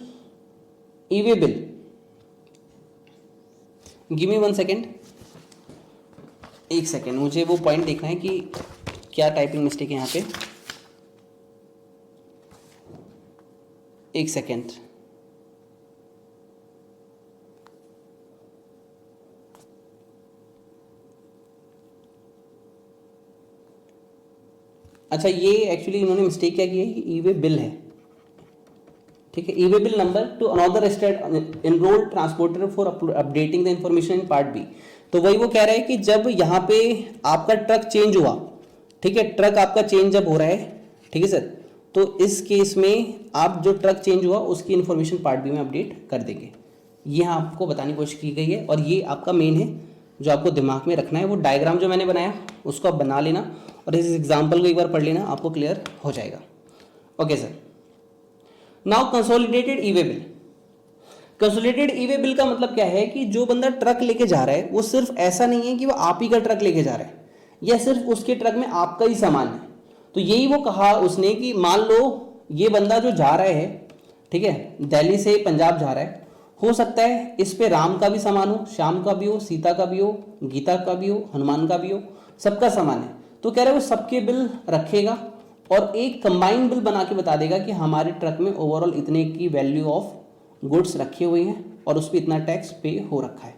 S1: Give me 1 second, 1 second, मुझे वो पॉइंट देखना है कि क्या टाइपिंग मिस्टेक है यहाँ पे। 1 सेकेंड, अच्छा ये एक्चुअली इन्होंने मिस्टेक क्या की है कि ई वे बिल है, ठीक है, e way bill number to another state enrolled transporter for updating the information in part B. तो वही वो कह रहा है कि जब यहाँ पे आपका ट्रक चेंज हुआ, ठीक है, ट्रक आपका चेंज जब हो रहा है, ठीक है सर, तो इस केस में आप जो ट्रक चेंज हुआ उसकी इन्फॉर्मेशन पार्ट बी में अपडेट कर देंगे। ये यहाँ आपको बताने की कोशिश की गई है और ये आपका मेन है जो आपको दिमाग में रखना है। वो डायग्राम जो मैंने बनाया उसको आप बना लेना और इस एग्जाम्पल को एक बार पढ़ लेना, आपको क्लियर हो जाएगा। ओके सर, नाउ कंसोलिडेटेड ई वे बिल। कंसोलिडेटेड ई वे बिल का मतलब क्या है कि जो बंदा ट्रक लेके जा रहा है वो सिर्फ ऐसा नहीं है कि वो आप ही का ट्रक लेके जा रहा है या सिर्फ उसके ट्रक में आपका ही सामान है। तो यही वो कहा उसने कि मान लो ये बंदा जो जा रहा है, ठीक है, दिल्ली से पंजाब जा रहा है, हो सकता है इस पे राम का भी सामान हो, श्याम का भी हो, सीता का भी हो, गीता का भी हो, हनुमान का भी हो, सबका सामान है। तो कह रहा है वो सबके बिल रखेगा और एक कंबाइंड बिल बना के बता देगा कि हमारे ट्रक में ओवरऑल इतने की वैल्यू ऑफ गुड्स रखे हुए हैं और उस पर इतना टैक्स पे हो रखा है।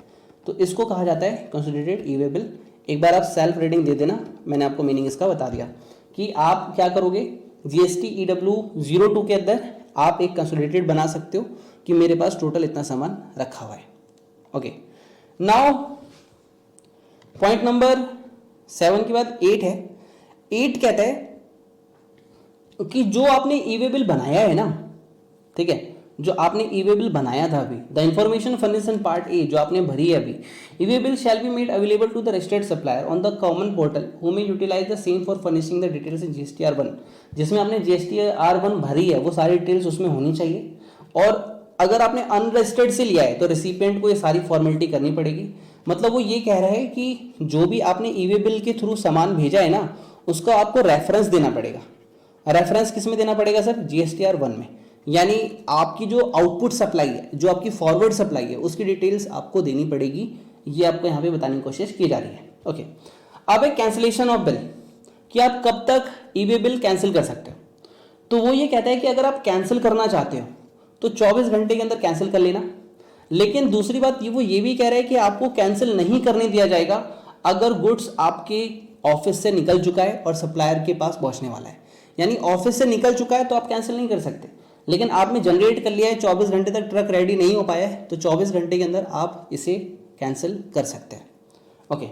S1: तो इसको कहा जाता है कंसोलिडेटेड ई वे बिल। एक बार आप सेल्फ रीडिंग दे देना, मैंने आपको मीनिंग इसका बता दिया कि आप क्या करोगे, जीएसटी EW02 के अंदर आप एक कंसोलिडेटेड बना सकते हो कि मेरे पास टोटल इतना सामान रखा हुआ है। ओके, नाउ पॉइंट नंबर 7 के बाद 8 है। 8 कहता है कि जो आपने ई वे बिल बनाया है ना, ठीक है, जो आपने ई वे बिल बनाया था अभी, the information furnished in part A जो आपने भरी है अभी, e way bill shall be made available to the registered supplier on the common portal who may utilise the same for furnishing the details in GSTR1। जिसमें आपने GSTR1 भरी है वो सारी डिटेल्स उसमें होनी चाहिए। और अगर आपने अनरजिस्टर्ड से लिया है तो रिसिपिएंट को ये सारी फॉर्मेलिटी करनी पड़ेगी। मतलब वो ये कह रहा है कि जो भी आपने ई वे बिल के थ्रू सामान भेजा है ना, उसका आपको रेफरेंस देना पड़ेगा। रेफरेंस किस में देना पड़ेगा सर? GSTR1 में। यानी आपकी जो आउटपुट सप्लाई है, जो आपकी फॉरवर्ड सप्लाई है, उसकी डिटेल्स आपको देनी पड़ेगी। ये आपको यहाँ पे बताने की कोशिश की जा रही है। ओके, अब एक कैंसिलेशन ऑफ बिल कि आप कब तक ई वे बिल कैंसिल कर सकते हो। तो वो ये कहता है कि अगर आप कैंसिल करना चाहते हो तो 24 घंटे के अंदर कैंसिल कर लेना। लेकिन दूसरी बात वो ये भी कह रहा है कि आपको कैंसिल नहीं करने दिया जाएगा अगर गुड्स आपके ऑफिस से निकल चुका है और सप्लायर के पास पहुंचने वाला है। यानी ऑफिस से निकल चुका है तो आप कैंसिल नहीं कर सकते, लेकिन आपने जनरेट कर लिया है, 24 घंटे तक ट्रक रेडी नहीं हो पाया है, तो 24 घंटे के अंदर आप इसे कैंसिल कर सकते हैं। Okay,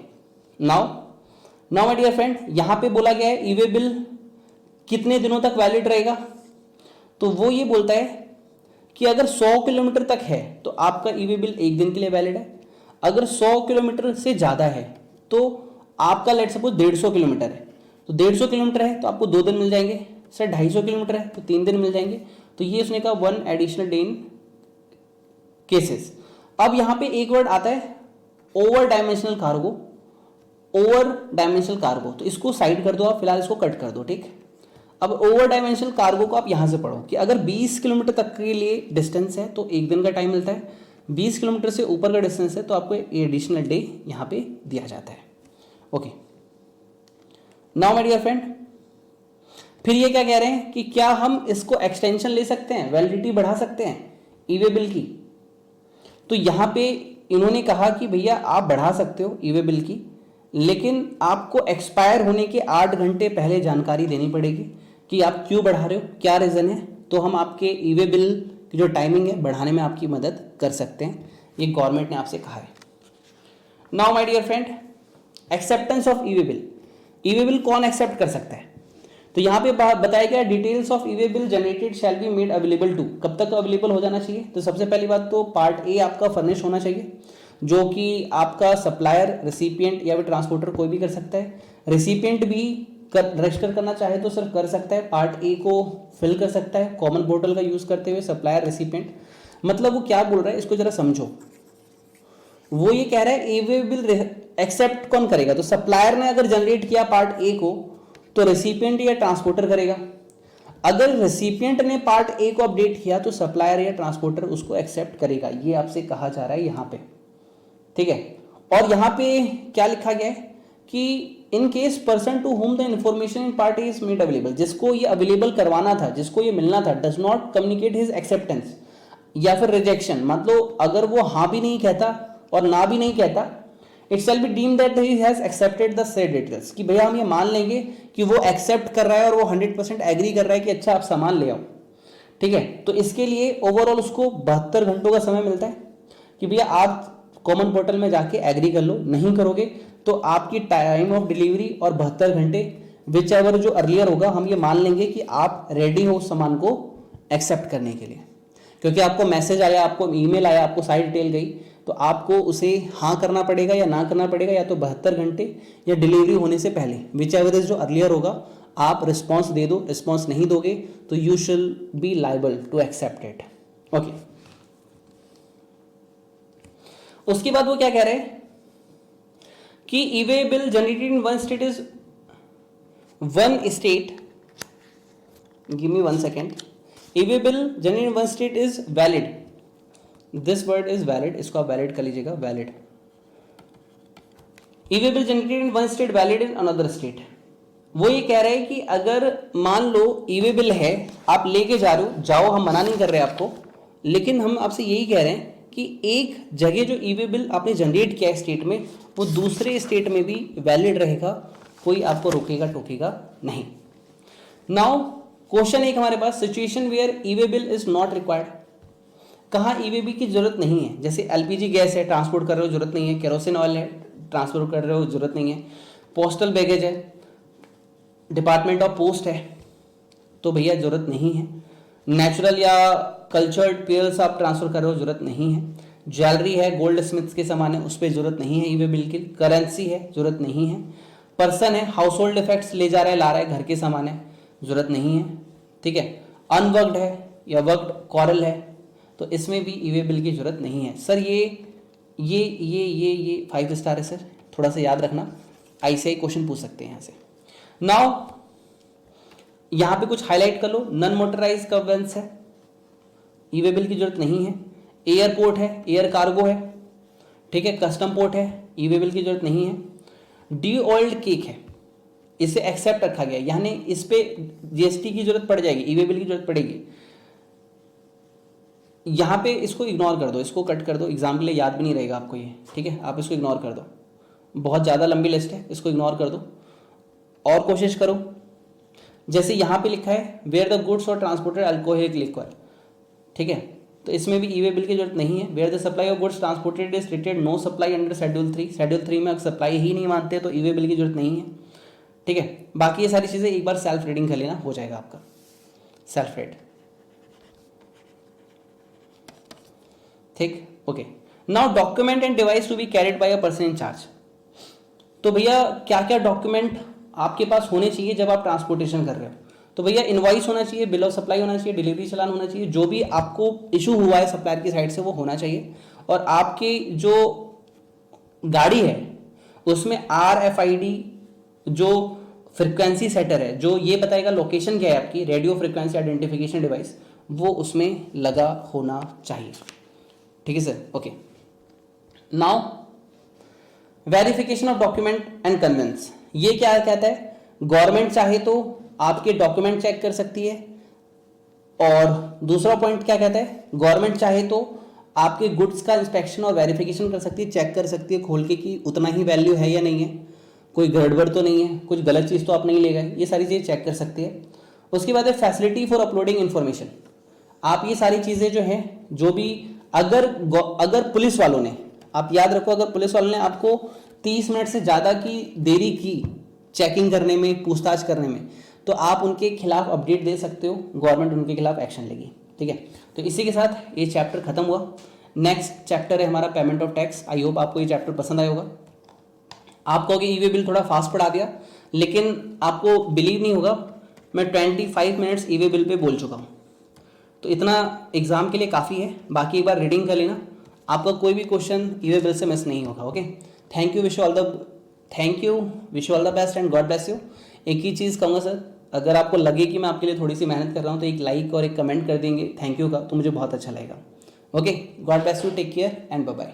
S1: now my dear friend, यहाँ पे बोला गया है ई वे बिल कितने दिनों तक वैलिड रहेगा। तो वो ये बोलता है कि अगर 100 किलोमीटर तक है तो आपका ई वे बिल 1 दिन के लिए वैलिड है। अगर 100 किलोमीटर से ज़्यादा है तो आपका लेट सपोज 150 किलोमीटर है, तो 150 किलोमीटर है तो आपको 2 दिन मिल जाएंगे। सर 250 किलोमीटर है तो 3 दिन मिल जाएंगे। तो ये उसने कहा 1 एडिशनल डे इन केसेस। अब यहाँ पे एक वर्ड आता है over dimensional cargo. Over dimensional cargo, तो इसको साइड कर दो आप, फिलहाल इसको कट कर दो, ठीक। अब ओवर डायमेंशनल कार्गो को आप यहां से पढ़ो कि अगर 20 किलोमीटर तक के लिए डिस्टेंस है तो 1 दिन का टाइम मिलता है, 20 किलोमीटर से ऊपर का डिस्टेंस है तो आपको एडिशनल डे यहां पे दिया जाता है। Okay, now my dear friend, फिर ये क्या कह रहे हैं कि क्या हम इसको एक्सटेंशन ले सकते हैं, वैलिडिटी बढ़ा सकते हैं ई वे बिल की। तो यहां पे इन्होंने कहा कि भैया आप बढ़ा सकते हो ई वे बिल की, लेकिन आपको एक्सपायर होने के 8 घंटे पहले जानकारी देनी पड़ेगी कि आप क्यों बढ़ा रहे हो, क्या रीज़न है। तो हम आपके ई वे बिल की जो टाइमिंग है बढ़ाने में आपकी मदद कर सकते हैं, ये गवर्नमेंट ने आपसे कहा है। Now my dear friend, acceptance of e way bill. E way bill कौन एक्सेप्ट कर सकता है? तो यहाँ पे बताया गया details of e way bill generated shall be made available to. कब तक अवेलेबल हो जाना चाहिए? तो सबसे पहली बात तो पार्ट ए आपका फर्निश होना चाहिए, जो कि आपका सप्लायर, रिसिपिएंट या फिर ट्रांसपोर्टर कोई भी कर सकता है। रिसिपिएंट भी रजिस्टर करना चाहे तो सिर्फ कर सकता है, पार्ट ए को फिल कर सकता है कॉमन पोर्टल का यूज करते हुए, सप्लायर, रिसिपिएंट। मतलब वो क्या बोल रहा है इसको जरा समझो। वो ये कह रहा है ई वे बिल एक्सेप्ट कौन करेगा? तो सप्लायर ने अगर जनरेट किया पार्ट ए को तो रेसिपिएंट या ट्रांसपोर्टर करेगा। अगर रेसिपिएंट ने पार्ट ए को अपडेट किया तो सप्लायर या ट्रांसपोर्टर उसको एक्सेप्ट करेगा। ये आपसे कहा जा रहा है यहाँ पे, ठीक है। और यहाँ पे क्या लिखा गया है कि in case person to whom the information in part A is made available, जिसको ये अवेलेबल करवाना था, जिसको ये मिलना था, does not communicate his acceptance या फिर रिजेक्शन। मतलब अगर वो हाँ भी नहीं कहता और ना भी नहीं कहता, it shall be deemed that he has accepted the said details, कि भैया हम ये मान लेंगे कि वो एक्सेप्ट कर रहा है और वो 100% एग्री कर रहा है कि अच्छा आप सामान ले आओ, ठीक है। तो इसके लिए ओवरऑल उसको 72 घंटों का समय मिलता है कि भैया आप कॉमन पोर्टल में जाके एग्री कर लो, नहीं करोगे तो आपकी टाइम ऑफ डिलीवरी और 72 घंटे विच एवर जो अर्लियर होगा हम ये मान लेंगे कि आप रेडी हो उस सामान को एक्सेप्ट करने के लिए, क्योंकि आपको मैसेज आया, आपको ईमेल आया, आपको साइट डिटेल गई, तो आपको उसे हाँ करना पड़ेगा या ना करना पड़ेगा, या तो 72 घंटे या डिलीवरी होने से पहले, विच एवर इज जो अर्लियर होगा आप रिस्पॉन्स दे दो। रिस्पॉन्स नहीं दोगे तो you shall be liable to accept it. Okay, उसके बाद वो क्या कह रहे हैं कि e way bill generated in one state is one state, give me 1 second, e way bill generated in one state is valid, this word is valid, इसको आप वैलिड कर लीजिएगा, valid. E way bill generated in one state valid in another state. वो ये कह रहे हैं कि अगर मान लो ई-वे बिल है, आप लेके जा रहे हो, जाओ, हम मना नहीं कर रहे आपको, लेकिन हम आपसे यही कह रहे हैं कि एक जगह जो ई-वे बिल आपने जनरेट किया है स्टेट में, वो दूसरे स्टेट में भी वैलिड रहेगा, कोई आपको रोकेगा टोकेगा नहीं। नाउ क्वेश्चन एक हमारे पास, situation where e way bill is not required, कहाँ ई-वे बिल की जरूरत नहीं है, जैसे एलपीजी गैस है, ट्रांसपोर्ट कर रहे हो, जरूरत नहीं है, केरोसिन ऑयल है, ट्रांसपोर्ट कर रहे हो, जरूरत नहीं है, पोस्टल बैगेज है, डिपार्टमेंट ऑफ पोस्ट है, तो भैया जरूरत नहीं है, नेचुरल या कल्चर्ड पेयर्स आप ट्रांसफर कर रहे हो, जरूरत नहीं है, ज्वेलरी है, गोल्ड स्मिथ्स के सामान है, उस पर जरूरत नहीं है ई-वे बिल की, करेंसी है, जरूरत नहीं है, पर्सन है, हाउस होल्ड इफेक्ट्स ले जा रहा है ला रहा है, घर के सामान है, जरूरत नहीं है, ठीक है, अनवर्कड है या वर्कड कॉरल है, तो इसमें भी ई-वे बिल की जरूरत नहीं है। सर ये 5 स्टार है सर, थोड़ा सा याद रखना, ऐसे क्वेश्चन पूछ सकते हैं यहाँ से। नाउ यहाँ पे कुछ हाईलाइट कर लो, नॉन मोटराइज कन्वेंस है, ई-वे बिल की जरूरत नहीं है, एयरपोर्ट है, एयर कार्गो है, ठीक है, कस्टम पोर्ट है, ई-वे बिल की जरूरत नहीं है, डी ऑयल्ड केक है, इसे एक्सेप्ट रखा गया, यानी इस पे जीएसटी की जरूरत पड़ जाएगी, ई-वे बिल की जरूरत पड़ेगी, यहाँ पे इसको इग्नोर कर दो, इसको कट कर दो, एग्जाम के लिए याद भी नहीं रहेगा आपको ये, ठीक है, आप इसको इग्नोर कर दो, बहुत ज़्यादा लंबी लिस्ट है, इसको इग्नोर कर दो और कोशिश करो। जैसे यहाँ पे लिखा है वेयर द गुड्स और ट्रांसपोर्टेड अल्कोहलिक लिक्विड, ठीक है, तो इसमें भी ई-वे बिल की जरूरत नहीं है। Where the supply of goods transported is stated no supply under schedule 3, schedule 3 में अगर सप्लाई ही नहीं मानते तो ई-वे बिल की जरूरत नहीं है, ठीक है। बाकी ये सारी चीज़ें एक बार सेल्फ रीडिंग कर लेना, हो जाएगा आपका सेल्फ रीड, ठीक, okay. Now document and device to be carried by a person in charge, तो भैया क्या क्या डॉक्यूमेंट आपके पास होने चाहिए जब आप ट्रांसपोर्टेशन कर रहे हो, तो भैया इनवॉइस होना चाहिए, बिल ऑफ सप्लाई होना चाहिए, डिलीवरी चालान होना चाहिए, जो भी आपको इशू हुआ है सप्लायर की साइड से वो होना चाहिए, और आपकी जो गाड़ी है उसमें RFID जो फ्रिक्वेंसी सेटर है, जो ये बताएगा लोकेशन क्या है आपकी, रेडियो फ्रिक्वेंसी आइडेंटिफिकेशन डिवाइस, वो उसमें लगा होना चाहिए, ठीक है sir, okay. Now verification of document and conveyance, ये क्या कहता है, गवर्नमेंट चाहे तो आपके डॉक्यूमेंट चेक कर सकती है, और दूसरा पॉइंट क्या कहता है, गवर्नमेंट चाहे तो आपके गुड्स का इंस्पेक्शन और वेरिफिकेशन कर सकती है, चेक कर सकती है खोल के कि उतना ही वैल्यू है या नहीं है, कोई गड़बड़ तो नहीं है, कुछ गलत चीज़ तो आप नहीं ले गए, ये सारी चीज़ें चेक कर सकती है। उसके बाद है फैसिलिटी फॉर अपलोडिंग इन्फॉर्मेशन, आप ये सारी चीज़ें जो हैं, जो भी अगर पुलिस वालों ने, आप याद रखो, अगर पुलिस वालों ने आपको 30 मिनट से ज़्यादा की देरी की चेकिंग करने में, पूछताछ करने में, तो आप उनके खिलाफ अपडेट दे सकते हो, गवर्नमेंट उनके खिलाफ एक्शन लेगी, ठीक है। तो इसी के साथ ये चैप्टर खत्म हुआ। नेक्स्ट चैप्टर है हमारा payment of tax. I hope आपको ये चैप्टर पसंद आया होगा। आप कहोगे ई-वे बिल थोड़ा फास्ट पढ़ा दिया, लेकिन आपको बिलीव नहीं होगा, मैं 25 मिनट्स ई-वे बिल पे बोल चुका हूँ, तो इतना एग्जाम के लिए काफ़ी है। बाकी एक बार रीडिंग कर लेना, आपका कोई भी क्वेश्चन ई-वे बिल से मिस नहीं होगा। Okay, thank you, wish you all the best and God bless you. एक ही चीज़ कहूँगा सर, अगर आपको लगे कि मैं आपके लिए थोड़ी सी मेहनत कर रहा हूँ तो एक लाइक और एक कमेंट कर देंगे थैंक यू का, तो मुझे बहुत अच्छा लगेगा। Okay, God bless you, take care and bye bye.